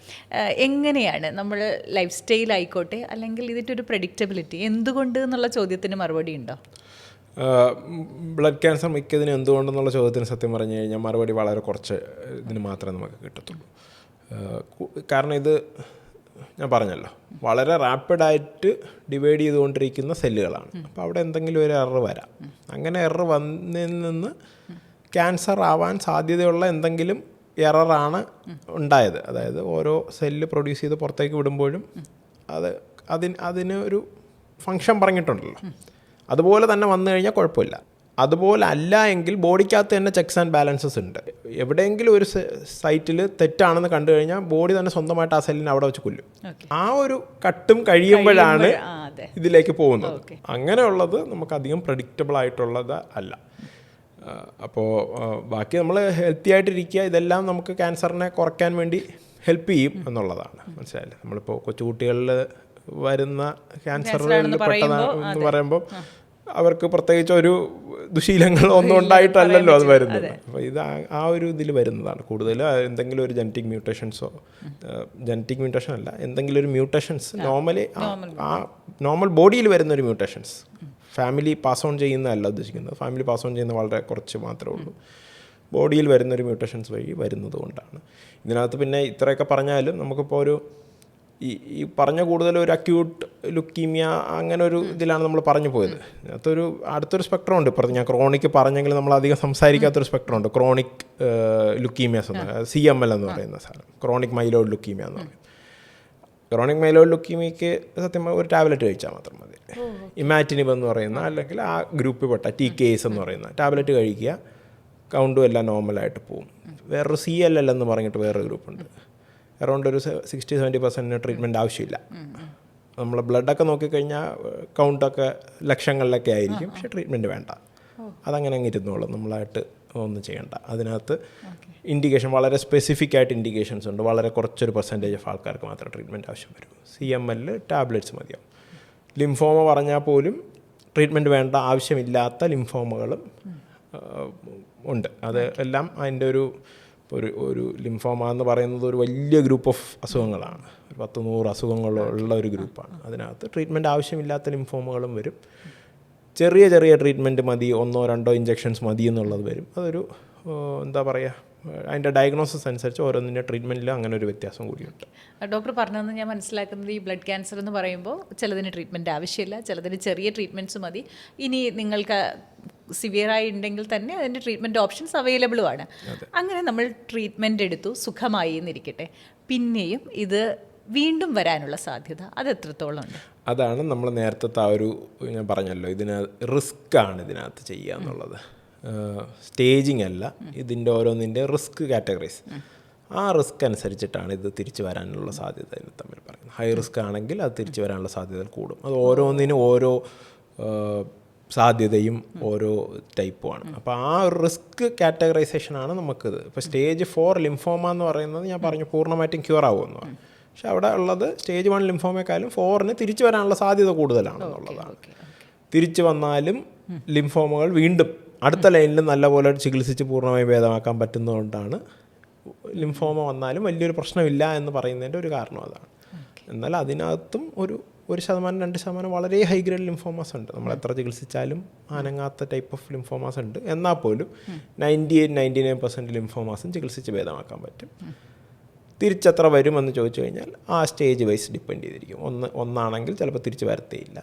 B: എങ്ങനെയാണ് നമ്മൾ ലൈഫ് സ്റ്റൈൽ ആയിക്കോട്ടെ അല്ലെങ്കിൽ ഇതിൻ്റെ ഒരു പ്രെഡിക്റ്റബിലിറ്റി എന്തുകൊണ്ട് എന്നുള്ള ചോദ്യത്തിന് മറുപടി ഉണ്ടോ?
A: ബ്ലഡ് ക്യാൻസർ മിക്കതിന് എന്തുകൊണ്ടെന്നുള്ള ചോദ്യത്തിന് സത്യം പറഞ്ഞു കഴിഞ്ഞാൽ മറുപടി വളരെ കുറച്ച് ഇതിന് മാത്രമേ നമുക്ക് കിട്ടത്തുള്ളൂ. കാരണം ഇത് ഞാൻ പറഞ്ഞല്ലോ, വളരെ റാപ്പിഡായിട്ട് ഡിവൈഡ് ചെയ്തുകൊണ്ടിരിക്കുന്ന സെല്ലുകളാണ്. അപ്പോൾ അവിടെ എന്തെങ്കിലും ഒരു എറർ വരാം. അങ്ങനെ എറർ വന്നതിൽ നിന്ന് ക്യാൻസർ ആവാൻ സാധ്യതയുള്ള എന്തെങ്കിലും എററാണ് ഉണ്ടായത്. അതായത് ഓരോ സെല്ല് പ്രൊഡ്യൂസ് ചെയ്ത് പുറത്തേക്ക് വിടുമ്പോഴും അതിന് ഒരു ഫങ്ഷൻ പറഞ്ഞിട്ടുണ്ടല്ലോ, അതുപോലെ തന്നെ വന്നു കഴിഞ്ഞാൽ കുഴപ്പമില്ല. അതുപോലെ അല്ല എങ്കിൽ ബോഡിക്കകത്ത് തന്നെ ചെക്സ് ആൻഡ് ബാലൻസസ് ഉണ്ട്. എവിടെയെങ്കിലും ഒരു സൈറ്റിൽ തെറ്റാണെന്ന് കണ്ടു കഴിഞ്ഞാൽ ബോഡി തന്നെ സ്വന്തമായിട്ട് ആ സെല്ലിനെ അവിടെ വെച്ച് കൊല്ലും. ആ ഒരു കട്ടും കഴിയുമ്പോഴാണ് ഇതിലേക്ക് പോകുന്നത്. അങ്ങനെയുള്ളത് നമുക്ക് അധികം പ്രഡിക്റ്റബിൾ ആയിട്ടുള്ളത് അല്ല. അപ്പോൾ ബാക്കി നമ്മൾ ഹെൽത്തി ആയിട്ടിരിക്കുക, ഇതെല്ലാം നമുക്ക് ക്യാൻസറിനെ കുറയ്ക്കാൻ വേണ്ടി ഹെൽപ്പ് ചെയ്യും എന്നുള്ളതാണ്. മനസ്സിലായില്ലേ? നമ്മളിപ്പോൾ കൊച്ചുകുട്ടികളിൽ വരുന്ന ക്യാൻസറിൽ പെട്ടതെന്ന് പറയുമ്പോൾ അവർക്ക് പ്രത്യേകിച്ച് ഒരു ദുശീലങ്ങൾ ഒന്നും ഉണ്ടായിട്ടല്ലല്ലോ അത് വരുന്നത്. അപ്പോൾ ഇത് ആ ഒരു ഇതിൽ വരുന്നതാണ് കൂടുതൽ. എന്തെങ്കിലും ഒരു ജനറ്റിക് മ്യൂട്ടേഷൻസോ, ജനറ്റിക് മ്യൂട്ടേഷൻ അല്ല, എന്തെങ്കിലും ഒരു മ്യൂട്ടേഷൻസ് നോർമലി ആ നോർമൽ ബോഡിയിൽ വരുന്ന ഒരു മ്യൂട്ടേഷൻസ്, ഫാമിലി പാസ് ഓൺ ചെയ്യുന്നതല്ല ഉദ്ദേശിക്കുന്നത്. ഫാമിലി പാസ് ഓൺ ചെയ്യുന്ന വളരെ കുറച്ച് മാത്രമേ ഉള്ളൂ. ബോഡിയിൽ വരുന്നൊരു മ്യൂട്ടേഷൻസ് വഴി വരുന്നത് കൊണ്ടാണ്. ഇതിനകത്ത് പിന്നെ ഇത്രയൊക്കെ പറഞ്ഞാലും നമുക്കിപ്പോൾ ഒരു ഈ പറഞ്ഞ കൂടുതൽ ഒരു അക്യൂട്ട് ലുക്കീമിയ അങ്ങനെ ഒരു ഇതിലാണ് നമ്മൾ പറഞ്ഞു പോയത്. അതിനകത്തൊരു അടുത്തൊരു സ്പെക്ട്രം ഉണ്ട്. ഇപ്പോൾ ഞാൻ ക്രോണിക് പറഞ്ഞെങ്കിൽ നമ്മൾ അധികം സംസാരിക്കാത്തൊരു സ്പെക്ട്രം ഉണ്ട്. ക്രോണിക് ലുക്കീമിയാസ് എന്ന് പറയുന്നത് CML എന്ന് പറയുന്ന സാധനം, ക്രോണിക് മൈലോയിഡ് ലുക്കീമിയ എന്ന് പറയും. ക്രോണിക് മൈലോയിഡ് ലുക്കീമിയക്ക് സത്യം ഒരു ടാബ്ലറ്റ് കഴിച്ചാൽ മാത്രം മതി. ഇമാറ്റിനിബ് എന്ന് പറയുന്ന, അല്ലെങ്കിൽ ആ ഗ്രൂപ്പിൽ പെട്ട TKS എന്ന് പറയുന്ന ടാബ്ലറ്റ് കഴിക്കുക, കൗണ്ടും എല്ലാം നോർമലായിട്ട് പോകും. വേറൊരു CLL എന്ന് പറഞ്ഞിട്ട് വേറൊരു ഗ്രൂപ്പുണ്ട്. അറൗണ്ട് ഒരു 60-70% ട്രീറ്റ്മെൻറ്റ് ആവശ്യമില്ല. നമ്മൾ ബ്ലഡൊക്കെ നോക്കിക്കഴിഞ്ഞാൽ കൗണ്ടൊക്കെ ലക്ഷങ്ങളിലൊക്കെ ആയിരിക്കും, പക്ഷേ ട്രീറ്റ്മെൻറ്റ് വേണ്ട. അതങ്ങനെ അങ്ങ് ഇരുന്നോളും, നമ്മളായിട്ട് ഒന്നും ചെയ്യണ്ട. അതിനകത്ത് ഇൻഡിക്കേഷൻ വളരെ സ്പെസിഫിക് ആയിട്ട് ഇൻഡിക്കേഷൻസ് ഉണ്ട്. വളരെ കുറച്ചൊരു പെർസെൻറ്റേജ് ഓഫ് ആൾക്കാർക്ക് മാത്രമേ ട്രീറ്റ്മെൻറ്റ് ആവശ്യം വരും. CML ടാബ്ലറ്റ്സ് മതിയാവും. ലിംഫോമ പറഞ്ഞാൽ പോലും ട്രീറ്റ്മെൻറ്റ് വേണ്ട, ആവശ്യമില്ലാത്ത ലിംഫോമകളും ഉണ്ട്. അത് എല്ലാം അതിൻ്റെ ഒരു ലിംഫോമ എന്ന് പറയുന്നത് ഒരു വലിയ ഗ്രൂപ്പ് ഓഫ് അസുഖങ്ങളാണ്. ഒരു 10-100 അസുഖങ്ങളുള്ള ഒരു ഗ്രൂപ്പാണ്. അതിനകത്ത് ട്രീറ്റ്മെൻറ്റ് ആവശ്യമില്ലാത്ത ലിംഫോമകളും വരും. ചെറിയ ട്രീറ്റ്മെൻറ്റ് മതി, 1-2 ഇഞ്ചെക്ഷൻസ് മതി എന്നുള്ളത് വരും. അതൊരു എന്താ പറയുക, അതിൻ്റെ ഡയഗ്നോസിസ് അനുസരിച്ച് ഓരോന്നിൻ്റെ ട്രീറ്റ്മെൻറ്റിലും അങ്ങനെ ഒരു വ്യത്യാസം കൂടിയുണ്ട്.
B: ഡോക്ടർ പറഞ്ഞതെന്ന് ഞാൻ മനസ്സിലാക്കുന്നത്, ഈ ബ്ലഡ് ക്യാൻസർ എന്ന് പറയുമ്പോൾ ചിലതിന് ട്രീറ്റ്മെൻറ്റ് ആവശ്യമില്ല, ചിലതിന് ചെറിയ ട്രീറ്റ്മെൻറ്റ്സ് മതി. ഇനി നിങ്ങൾക്ക് സിവിയറായി ഉണ്ടെങ്കിൽ തന്നെ അതിൻ്റെ ട്രീറ്റ്മെൻറ്റ് ഓപ്ഷൻസ് അവൈലബിളും ആണ്. അങ്ങനെ നമ്മൾ ട്രീറ്റ്മെൻറ്റ് എടുത്തു, സുഖമായി എന്നിരിക്കട്ടെ, പിന്നെയും ഇത് വീണ്ടും വരാനുള്ള സാധ്യത അത് എത്രത്തോളം ഉണ്ട്?
A: അതാണ് നമ്മൾ നേരത്തെ ആ ഒരു ഞാൻ പറഞ്ഞല്ലോ, റിസ്ക്കാണ് ഇതിനകത്ത് ചെയ്യുക എന്നുള്ളത്. സ്റ്റേജിങ് അല്ല, ഇതിൻ്റെ ഓരോന്നിൻ്റെ റിസ്ക് കാറ്റഗറീസ്. ആ റിസ്ക് അനുസരിച്ചിട്ടാണ് ഇത് തിരിച്ചു വരാനുള്ള സാധ്യത തമ്മിൽ പറയുന്നത്. ഹൈ റിസ്ക് ആണെങ്കിൽ അത് തിരിച്ചു വരാനുള്ള സാധ്യത കൂടും. അത് ഓരോന്നിനും ഓരോ സാധ്യതയും ഓരോ ടൈപ്പുമാണ്. അപ്പോൾ ആ ഒരു റിസ്ക് കാറ്റഗറൈസേഷനാണ് നമുക്കിത്. ഇപ്പോൾ സ്റ്റേജ് 4 ലിംഫോമ എന്ന് പറയുന്നത് ഞാൻ പറഞ്ഞു പൂർണ്ണമായിട്ടും ക്യൂർ ആവുമെന്ന് പറഞ്ഞു. പക്ഷെ അവിടെ ഉള്ളത് സ്റ്റേജ് 1 ലിംഫോമയെക്കാളും 4 തിരിച്ചു വരാനുള്ള സാധ്യത കൂടുതലാണെന്നുള്ളതാണ്. തിരിച്ചു വന്നാലും ലിംഫോമകൾ വീണ്ടും അടുത്ത ലൈനിൽ നല്ലപോലെ ചികിത്സിച്ച് പൂർണ്ണമായി ഭേദമാക്കാൻ പറ്റുന്നതുകൊണ്ടാണ് ലിംഫോമ വന്നാലും വലിയൊരു പ്രശ്നമില്ല എന്ന് പറയുന്നതിൻ്റെ ഒരു കാരണം അതാണ്. എന്നാൽ അതിനകത്തും ഒരു 1%-2% വളരെ ഹൈ ഗ്രേഡ് ലിംഫോമാസ് ഉണ്ട്. നമ്മൾ എത്ര ചികിത്സിച്ചാലും അനങ്ങാത്ത ടൈപ്പ് ഓഫ് ലിംഫോമാസ് ഉണ്ട്. എന്നാൽ പോലും 98-99% ലിംഫോമാസും ചികിത്സിച്ച് ഭേദമാക്കാൻ പറ്റും. തിരിച്ചെത്ര വരുമെന്ന് ചോദിച്ചു കഴിഞ്ഞാൽ ആ സ്റ്റേജ് വൈസ് ഡിപ്പെൻഡ് ചെയ്തിരിക്കും. ഒന്നാണെങ്കിൽ ചിലപ്പോൾ തിരിച്ച് വരത്തേയില്ല,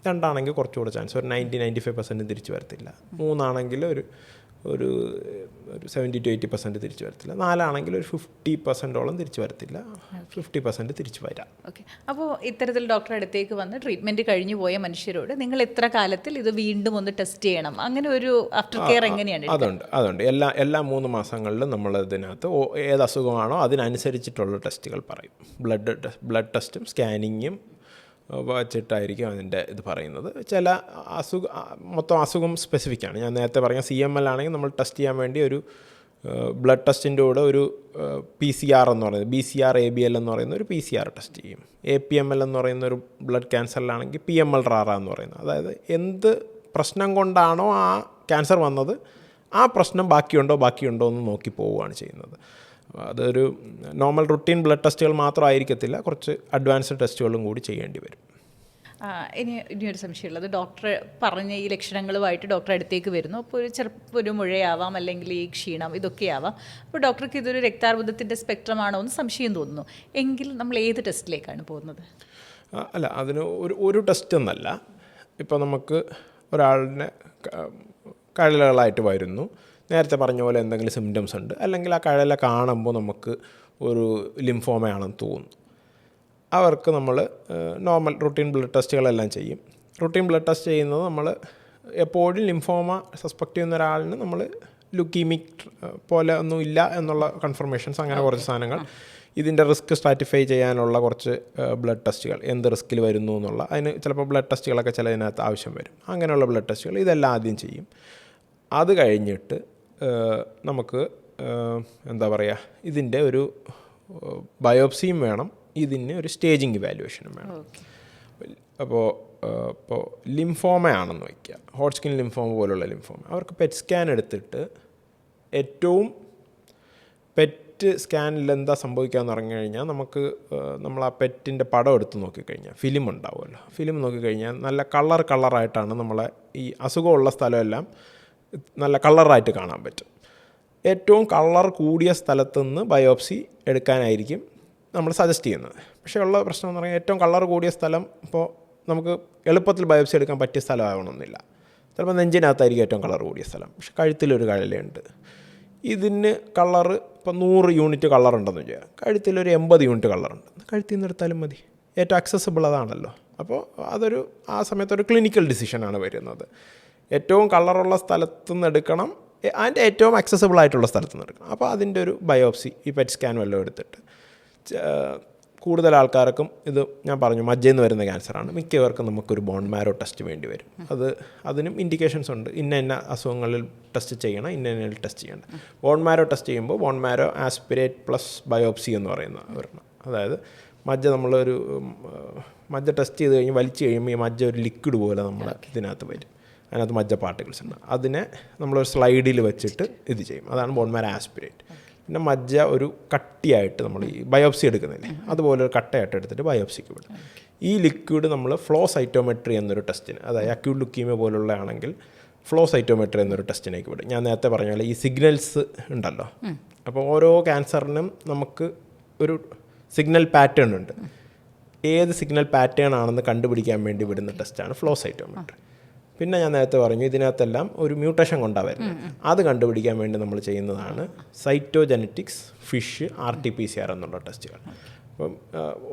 A: 2 ആണെങ്കിൽ കുറച്ചുകൂടെ ചാൻസ്, ഒരു 90-95% തിരിച്ച് വരത്തില്ല, 3 ആണെങ്കിൽ ഒരു 70-80% തിരിച്ചു വരത്തില്ല, 4 ആണെങ്കിൽ ഒരു 50%ഓളം തിരിച്ചു വരത്തില്ല, 50% തിരിച്ചു വരാം.
B: ഓക്കെ. അപ്പോൾ ഇത്തരത്തിൽ ഡോക്ടറെ അടുത്തേക്ക് വന്ന് ട്രീറ്റ്മെൻറ്റ് കഴിഞ്ഞു പോയ മനുഷ്യരോട് നിങ്ങൾ എത്ര കാലത്തിൽ ഇത് വീണ്ടും ഒന്ന് ടെസ്റ്റ് ചെയ്യണം, അങ്ങനെ ഒരു ആഫ്റ്റർ കെയർ എങ്ങനെയാണ്?
A: അതുണ്ട്. എല്ലാ 3 മാസങ്ങളിലും നമ്മൾ ഇതിനകത്ത് ഏത് അസുഖമാണോ അതിനനുസരിച്ചിട്ടുള്ള ടെസ്റ്റുകൾ പറയും. ബ്ലഡ് ടെസ്റ്റും സ്കാനിങ്ങും വച്ചിട്ടായിരിക്കും അതിൻ്റെ ഇത് പറയുന്നത്. ചില മൊത്തം അസുഖം സ്പെസിഫിക്കാണ്. ഞാൻ നേരത്തെ പറഞ്ഞ CML ആണെങ്കിൽ നമ്മൾ ടെസ്റ്റ് ചെയ്യാൻ വേണ്ടി ഒരു ബ്ലഡ് ടെസ്റ്റിൻ്റെ കൂടെ ഒരു PCR എന്ന് പറയുന്നത്, BCR-ABL എന്ന് പറയുന്ന ഒരു PCR ടെസ്റ്റ് ചെയ്യും. APML എന്ന് പറയുന്ന ഒരു ബ്ലഡ് ക്യാൻസറിലാണെങ്കിൽ PML-RARA എന്ന് പറയുന്നത്, അതായത് എന്ത് പ്രശ്നം കൊണ്ടാണോ ആ ക്യാൻസർ വന്നത് ആ പ്രശ്നം ബാക്കിയുണ്ടോ എന്ന് നോക്കി പോവുകയാണ് ചെയ്യുന്നത്. അതൊരു നോർമൽ റുട്ടീൻ ബ്ലഡ് ടെസ്റ്റുകൾ മാത്രമായിരിക്കത്തില്ല, കുറച്ച് അഡ്വാൻസ്ഡ് ടെസ്റ്റുകളും കൂടി ചെയ്യേണ്ടി വരും.
B: ഇനിയൊരു സംശയമുള്ളത്, ഡോക്ടർ പറഞ്ഞ ഈ ലക്ഷണങ്ങളുമായിട്ട് ഡോക്ടറെ അടുത്തേക്ക് വരുന്നു. അപ്പോൾ ഒരു മുഴയാവാം, അല്ലെങ്കിൽ ഈ ക്ഷീണം, ഇതൊക്കെയാവാം. അപ്പോൾ ഡോക്ടർക്ക് ഇതൊരു രക്താർബുദത്തിൻ്റെ സ്പെക്ട്രമാണോ എന്ന് സംശയം തോന്നുന്നു. എങ്കിൽ നമ്മൾ ഏത് ടെസ്റ്റിലേക്കാണ് പോകുന്നത്?
A: അല്ല, അതിന് ഒരു ടെസ്റ്റ് എന്നല്ല. ഇപ്പോൾ നമുക്ക് ഒരാളിനെ കഴലകളായിട്ട് വരുന്നു, നേരത്തെ പറഞ്ഞ പോലെ എന്തെങ്കിലും സിംറ്റംസ് ഉണ്ട്, അല്ലെങ്കിൽ ആ കഴല കാണുമ്പോൾ നമുക്ക് ഒരു ലിംഫോമയാണെന്ന് തോന്നുന്നു, അവർക്ക് നമ്മൾ നോർമൽ റുട്ടീൻ ബ്ലഡ് ടെസ്റ്റുകളെല്ലാം ചെയ്യും. റുട്ടീൻ ബ്ലഡ് ടെസ്റ്റ് ചെയ്യുന്നത് നമ്മൾ എപ്പോഴും ലിംഫോമ സസ്പെക്റ്റ് ചെയ്യുന്ന ഒരാളിന് നമ്മൾ ലുക്കീമിക് പോലെ ഒന്നും ഇല്ല എന്നുള്ള കൺഫർമേഷൻസ്, അങ്ങനെ കുറച്ച് സാധനങ്ങൾ, ഇതിൻ്റെ റിസ്ക് സ്ട്രാറ്റിഫൈ ചെയ്യാനുള്ള കുറച്ച് ബ്ലഡ് ടെസ്റ്റുകൾ, എന്ത് റിസ്കിൽ വരുന്നു എന്നുള്ള, അതിന് ചിലപ്പോൾ ബ്ലഡ് ടെസ്റ്റുകളൊക്കെ ചിലതിനകത്ത് ആവശ്യം വരും. അങ്ങനെയുള്ള ബ്ലഡ് ടെസ്റ്റുകൾ ഇതെല്ലാം ആദ്യം ചെയ്യും. അത് കഴിഞ്ഞിട്ട് നമുക്ക് എന്താ പറയുക, ഇതിൻ്റെ ബയോപ്സിയും വേണം, ഇതിന് ഒരു സ്റ്റേജിങ് ഇവാലുവേഷനും വേണം. അപ്പോൾ ഇപ്പോൾ ലിംഫോമയാണെന്ന് വയ്ക്കുക, ഹോട്ട്സ്കിൻ ലിംഫോമ പോലുള്ള ലിംഫോമ, അവർക്ക് പെറ്റ് സ്കാൻ എടുത്തിട്ട് ഏറ്റവും പെറ്റ് സ്കാനിൽ എന്താ സംഭവിക്കാമെന്ന് പറഞ്ഞു കഴിഞ്ഞാൽ നമുക്ക് നമ്മൾ ആ പെറ്റിൻ്റെ പടം എടുത്ത് നോക്കിക്കഴിഞ്ഞാൽ ഫിലിം ഉണ്ടാവുമല്ലോ, ഫിലിം നോക്കിക്കഴിഞ്ഞാൽ നല്ല കളറായിട്ടാണ് നമ്മളെ ഈ അസുഖമുള്ള സ്ഥലമെല്ലാം നല്ല കളറായിട്ട് കാണാൻ പറ്റും. ഏറ്റവും കളർ കൂടിയ സ്ഥലത്തുനിന്ന് ബയോപ്സി എടുക്കാനായിരിക്കും നമ്മൾ സജസ്റ്റ് ചെയ്യുന്നത്. പക്ഷേ ഉള്ള പ്രശ്നം എന്ന് പറഞ്ഞാൽ ഏറ്റവും കളർ കൂടിയ സ്ഥലം ഇപ്പോൾ നമുക്ക് എളുപ്പത്തിൽ ബയോപ്സി എടുക്കാൻ പറ്റിയ സ്ഥലമാകണമെന്നില്ല. ചിലപ്പോൾ നെഞ്ചിനകത്തായിരിക്കും ഏറ്റവും കളർ കൂടിയ സ്ഥലം, പക്ഷേ കഴുത്തിലൊരു കഴലുണ്ട്. ഇതിന് കളറ് ഇപ്പോൾ 100 യൂണിറ്റ് കളറുണ്ടെന്ന് വെച്ചാൽ കഴുത്തിലൊരു 80 യൂണിറ്റ് കളറുണ്ട്, കഴുത്തിൽ നിന്ന് എടുത്താലും മതി. ഏറ്റവും അക്സസിബിൾ അതാണല്ലോ. അപ്പോൾ അതൊരു ആ സമയത്തൊരു ക്ലിനിക്കൽ ഡിസിഷനാണ് വരുന്നത്. ഏറ്റവും കളറുള്ള സ്ഥലത്തു നിന്ന് എടുക്കണം, അതിൻ്റെ ഏറ്റവും അക്സസിബിൾ ആയിട്ടുള്ള സ്ഥലത്തു നിന്ന് എടുക്കണം. അപ്പോൾ അതിൻ്റെ ഒരു ബയോപ്സി ഈ പെറ്റ് സ്കാൻ വല്ലതും എടുത്തിട്ട്, കൂടുതൽ ആൾക്കാർക്കും ഇത് ഞാൻ പറഞ്ഞു മജ്ജയിൽ നിന്ന് വരുന്ന ക്യാൻസറാണ്, മിക്കവർക്കും നമുക്കൊരു ബോൺ മാരോ ടെസ്റ്റ് വേണ്ടി വരും. അതിനും ഇൻഡിക്കേഷൻസ് ഉണ്ട്, ഇന്ന അസുഖങ്ങളിൽ ടെസ്റ്റ് ചെയ്യണം, ഇന്ന ടെസ്റ്റ് ചെയ്യണം. ബോൺ മാരോ ടെസ്റ്റ് ചെയ്യുമ്പോൾ ബോൺ മാരോ ആസ്പിരേറ്റ് പ്ലസ് ബയോപ്സി എന്ന് പറയുന്ന ഒരെണ്ണം. അതായത് മജ്ജ നമ്മളൊരു മജ്ജ ടെസ്റ്റ് ചെയ്ത് കഴിഞ്ഞ് വലിച്ചു കഴിയുമ്പോൾ ഈ മജ്ജ ഒരു ലിക്വിഡ് പോലെ നമ്മുടെ ഇതിനകത്ത് വരും, അതിനകത്ത് മജ്ജ പാർട്ടിക്കിൾസ് ഉണ്ട്. അതിനെ നമ്മളൊരു സ്ലൈഡിൽ വെച്ചിട്ട് ഇത് ചെയ്യും, അതാണ് ബോൺ മാരോ ആസ്പിരേറ്റ്. പിന്നെ മജ്ജ ഒരു കട്ടിയായിട്ട് നമ്മൾ ഈ ബയോപ്സി എടുക്കുന്നില്ലേ, അതുപോലെ ഒരു കട്ടയായിട്ട് എടുത്തിട്ട് ബയോപ്സിക്ക് വിടും. ഈ ലിക്വിഡ് നമ്മൾ ഫ്ലോ സൈറ്റോമെട്രി എന്നൊരു ടെസ്റ്റിന്, അതായത് അക്യൂട്ട് ലുക്കീമിയ പോലുള്ള ആണെങ്കിൽ ഫ്ലോ സൈറ്റോമെട്രി എന്നൊരു ടെസ്റ്റിനേക്ക് വിടും. ഞാൻ നേരത്തെ പറഞ്ഞ പോലെ ഈ സിഗ്നൽസ് ഉണ്ടല്ലോ, അപ്പോൾ ഓരോ ക്യാൻസറിനും നമുക്ക് ഒരു സിഗ്നൽ പാറ്റേൺ ഉണ്ട്. ഏത് സിഗ്നൽ പാറ്റേൺ ആണെന്ന് കണ്ടുപിടിക്കാൻ വേണ്ടി വിടുന്ന ടെസ്റ്റാണ് ഫ്ലോ സൈറ്റോമെട്രി. പിന്നെ ഞാൻ നേരത്തെ പറഞ്ഞു ഇതിനകത്തെല്ലാം ഒരു മ്യൂട്ടേഷൻ കൊണ്ടാണ് വരുന്നത്, അത് കണ്ടുപിടിക്കാൻ വേണ്ടി നമ്മൾ ചെയ്യുന്നതാണ് സൈറ്റോജെനറ്റിക്സ്, ഫിഷ്, RT-PCR എന്നുള്ള ടെസ്റ്റുകൾ. അപ്പം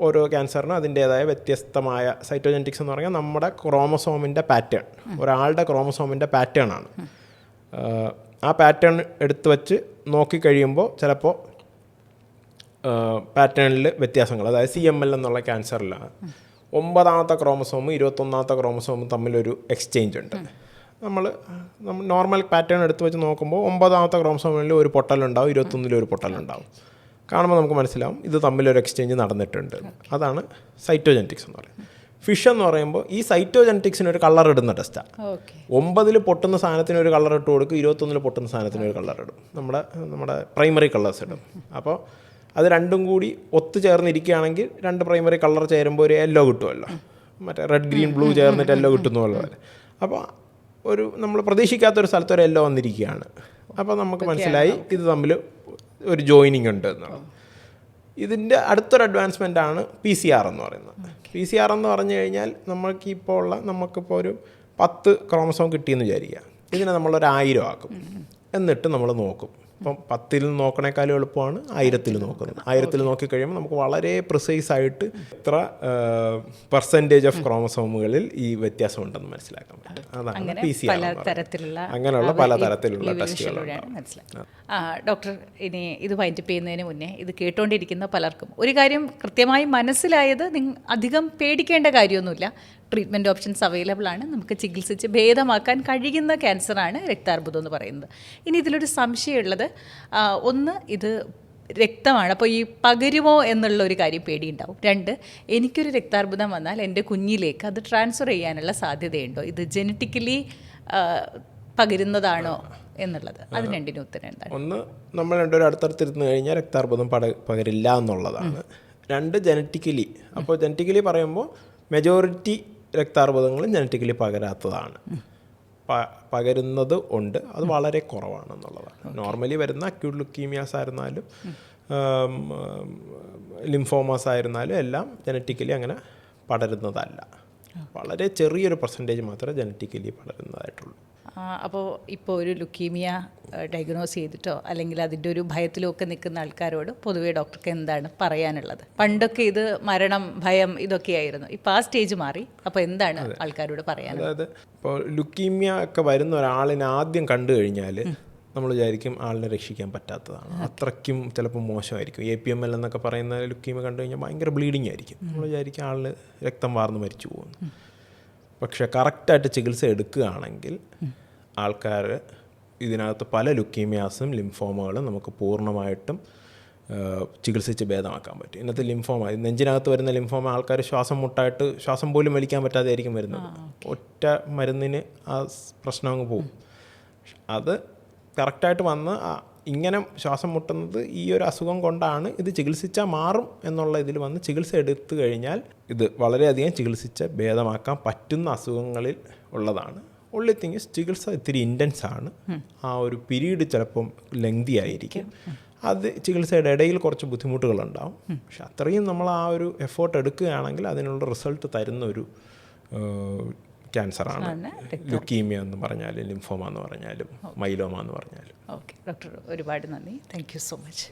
A: ഓരോ ക്യാൻസറിനും അതിൻ്റേതായ വ്യത്യസ്തമായ സൈറ്റോജെനറ്റിക്സ് എന്ന് പറഞ്ഞാൽ നമ്മുടെ ക്രോമസോമിൻ്റെ പാറ്റേൺ, ഒരാളുടെ ക്രോമസോമിൻ്റെ പാറ്റേൺ ആണ്. ആ പാറ്റേൺ എടുത്തു വച്ച് നോക്കിക്കഴിയുമ്പോൾ ചിലപ്പോൾ പാറ്റേണിൽ വ്യത്യാസങ്ങൾ, അതായത് CML എന്നുള്ള ക്യാൻസറിലാണ് 9ാമത്തെ ക്രോമസോമും 21ാമത്തെ ക്രോമസോമും തമ്മിലൊരു എക്സ്ചേഞ്ച് ഉണ്ട്. നമ്മൾ നോർമൽ പാറ്റേൺ എടുത്ത് വെച്ച് നോക്കുമ്പോൾ 9ാമത്തെ ക്രോമസോമിൽ ഒരു പൊട്ടലുണ്ടാവും, 21ൽ ഒരു പൊട്ടലുണ്ടാവും. കാണുമ്പോൾ നമുക്ക് മനസ്സിലാവും ഇത് തമ്മിലൊരു എക്സ്ചേഞ്ച് നടന്നിട്ടുണ്ട്. അതാണ് സൈറ്റോജെനറ്റിക്സ് എന്ന് പറയുന്നത്. ഫിഷ് എന്ന് പറയുമ്പോൾ ഈ സൈറ്റോജെനറ്റിക്സിന് ഒരു കളർ ഇടുന്ന ടെസ്റ്റാണ്. 9ൽ പൊട്ടുന്ന സാധനത്തിന് ഒരു കളർ ഇട്ട് കൊടുക്കും, 21ൽ പൊട്ടുന്ന സാധനത്തിന് ഒരു കളർ ഇടും, നമ്മുടെ പ്രൈമറി കളേഴ്സ് ഇടും. അപ്പോൾ അത് രണ്ടും കൂടി ഒത്തുചേർന്നിരിക്കുകയാണെങ്കിൽ 2 പ്രൈമറി കളർ ചേരുമ്പോൾ ഒരു യെല്ലോ കിട്ടുമല്ലോ, മറ്റേ റെഡ് ഗ്രീൻ ബ്ലൂ ചേർന്നിട്ട് യെല്ലോ കിട്ടുന്ന പോലെ. അപ്പോൾ നമ്മൾ പ്രതീക്ഷിക്കാത്തൊരു സ്ഥലത്ത് ഒരു യെല്ലോ വന്നിരിക്കുകയാണ്. അപ്പോൾ നമുക്ക് മനസ്സിലായി ഇത് തമ്മിൽ ഒരു ജോയിനിങ് ഉണ്ട് എന്നുള്ളത്. ഇതിൻ്റെ അടുത്തൊരു അഡ്വാൻസ്മെൻ്റ് ആണ് PCR എന്ന് പറയുന്നത്. PCR എന്ന് പറഞ്ഞു കഴിഞ്ഞാൽ നമുക്കിപ്പോൾ ഒരു 10 ക്രോമസോം കിട്ടിയെന്ന് വിചാരിക്കുക, ഇതിനെ നമ്മളൊരു 1000 ആക്കും, എന്നിട്ട് നമ്മൾ നോക്കും. ഇപ്പം 10ൽ നോക്കണേക്കാളും എളുപ്പമാണ് 1000ൽ നോക്കുന്നത്. 1000ൽ നോക്കിക്കഴിയുമ്പോൾ നമുക്ക് വളരെ പ്രിസൈസ് ആയിട്ട് എത്ര പെർസെൻറ്റേജ് ഓഫ് ക്രോമസോമുകളിൽ ഈ വ്യത്യാസം ഉണ്ടെന്ന് മനസ്സിലാക്കാൻ പറ്റും. അതാണ് PCR. അങ്ങനെയുള്ള പലതരത്തിലുള്ള ടെസ്റ്റുകളാണ്.
B: ഡോക്ടർ, ഇനി ഇത് വൈൻഡപ്പ് ചെയ്യുന്നതിന് മുന്നേ ഇത് കേട്ടുകൊണ്ടിരിക്കുന്ന പലർക്കും ഒരു കാര്യം കൃത്യമായി മനസ്സിലായത്, അധികം പേടിക്കേണ്ട കാര്യമൊന്നുമില്ല, ട്രീറ്റ്മെൻറ്റ് ഓപ്ഷൻസ് അവൈലബിൾ ആണ്, നമുക്ക് ചികിത്സിച്ച് ഭേദമാക്കാൻ കഴിയുന്ന ക്യാൻസറാണ് രക്താർബുദം എന്ന് പറയുന്നത്. ഇനി ഇതിലൊരു സംശയമുള്ളത്, ഒന്ന് ഇത് രക്തമാണ്, അപ്പോൾ ഈ പകരുമോ എന്നുള്ളൊരു കാര്യം പേടിയുണ്ടാവും. 2, എനിക്കൊരു രക്താർബുദം വന്നാൽ എൻ്റെ കുഞ്ഞിലേക്ക് അത് ട്രാൻസ്ഫർ ചെയ്യാനുള്ള സാധ്യതയുണ്ടോ, ഇത് ജനറ്റിക്കലി പകരുന്നതാണോ എന്നുള്ളത്, അതിന് രണ്ടിനും ഉത്തരം എന്താണ്?
A: ഒന്ന്, നമ്മൾ രണ്ടുപേരും അടുത്തടുത്തിരുന്ന് കഴിഞ്ഞാൽ രക്താർബുദം പകരില്ല എന്നുള്ളതാണ്. 2, ജനറ്റിക്കലി. അപ്പോൾ ജനറ്റിക്കലി പറയുമ്പോൾ മെജോറിറ്റി രക്താർബുദങ്ങളും ജനറ്റിക്കലി പകരാത്തതാണ്. പകരുന്നത് ഉണ്ട്, അത് വളരെ കുറവാണെന്നുള്ളതാണ്. നോർമലി വരുന്ന അക്യൂട്ട് ലുക്കീമിയാസ് ആയിരുന്നാലും ലിംഫോമാസ് ആയിരുന്നാലും എല്ലാം ജനറ്റിക്കലി അങ്ങനെ പടരുന്നതല്ല. വളരെ ചെറിയൊരു പെർസെൻറ്റേജ് മാത്രമേ ജനറ്റിക്കലി പടരുന്നതായിട്ടുള്ളൂ.
B: അപ്പോൾ ഇപ്പോൾ ഒരു ലുക്കീമിയ ഡയഗ്നോസ് ചെയ്തിട്ടോ അല്ലെങ്കിൽ അതിൻ്റെ ഒരു ഭയത്തിലോ ഒക്കെ നിൽക്കുന്ന ആൾക്കാരോട് പൊതുവേ ഡോക്ടർക്ക് എന്താണ് പറയാനുള്ളത്? പണ്ടൊക്കെ ഇത് മരണം, ഭയം ഇതൊക്കെയായിരുന്നു, ഇപ്പോൾ ആ സ്റ്റേജ് മാറി. അപ്പോൾ എന്താണ് ആൾക്കാരോട് പറയാനുള്ളത്?
A: അതായത് ഇപ്പോൾ ലുക്കീമിയ ഒക്കെ വരുന്ന ഒരാളിനെ ആദ്യം കണ്ടു കഴിഞ്ഞാൽ നമ്മൾ വിചാരിക്കും ആളിനെ രക്ഷിക്കാൻ പറ്റാത്തതാണ്, അത്രയ്ക്കും ചിലപ്പോൾ മോശമായിരിക്കും. APML എന്നൊക്കെ പറയുന്ന ലുക്കീമിയ കണ്ടു കഴിഞ്ഞാൽ ഭയങ്കര ബ്ലീഡിങ് ആയിരിക്കും, നമ്മൾ വിചാരിക്കും ആളിന് രക്തം വാർന്ന് മരിച്ചു പോകുന്നു. പക്ഷേ കറക്റ്റായിട്ട് ചികിത്സ എടുക്കുകയാണെങ്കിൽ ആൾക്കാർ ഇതിനകത്ത് പല ലുക്കീമിയാസും ലിംഫോമകളും നമുക്ക് പൂർണ്ണമായിട്ടും ചികിത്സിച്ച് ഭേദമാക്കാൻ പറ്റും. ഇന്നത്തെ ലിംഫോമ, നെഞ്ചിനകത്ത് വരുന്ന ലിംഫോമ ആൾക്കാർ ശ്വാസം മുട്ടായിട്ട് ശ്വാസം പോലും വലിക്കാൻ പറ്റാതെ ആയിരിക്കും വരുന്നത്. ഒറ്റ മരുന്നിന് ആ പ്രശ്നം അങ്ങ് പോകും. അത് കറക്റ്റായിട്ട് വന്ന് ഇങ്ങനെ ശ്വാസം മുട്ടുന്നത് ഈ ഒരു അസുഖം കൊണ്ടാണ്, ഇത് ചികിത്സിച്ചാൽ മാറും എന്നുള്ള ഇതിൽ വന്ന് ചികിത്സ എടുത്തു കഴിഞ്ഞാൽ ഇത് വളരെയധികം ചികിത്സിച്ച് ഭേദമാക്കാൻ പറ്റുന്ന അസുഖങ്ങളിൽ ഉള്ളതാണ്. ഒൺലി തിങ് ഇസ് ചികിത്സ ഇത്തിരി ഇൻറ്റൻസ് ആണ്. ആ ഒരു പീരീഡ് ചിലപ്പം ലെങ്തി ആയിരിക്കും. അത് ചികിത്സയുടെ ഇടയിൽ കുറച്ച് ബുദ്ധിമുട്ടുകളുണ്ടാവും. പക്ഷെ അത്രയും നമ്മൾ ആ ഒരു എഫേർട്ട് എടുക്കുകയാണെങ്കിൽ അതിനുള്ള റിസൾട്ട് തരുന്ന ഒരു ക്യാൻസറാണ് ലുക്കീമിയ എന്ന് പറഞ്ഞാലും ലിംഫോമ എന്ന് പറഞ്ഞാലും മൈലോമ എന്ന് പറഞ്ഞാലും.
B: ഓക്കെ ഡോക്ടർ, ഒരുപാട് നന്ദി. Thank you so much.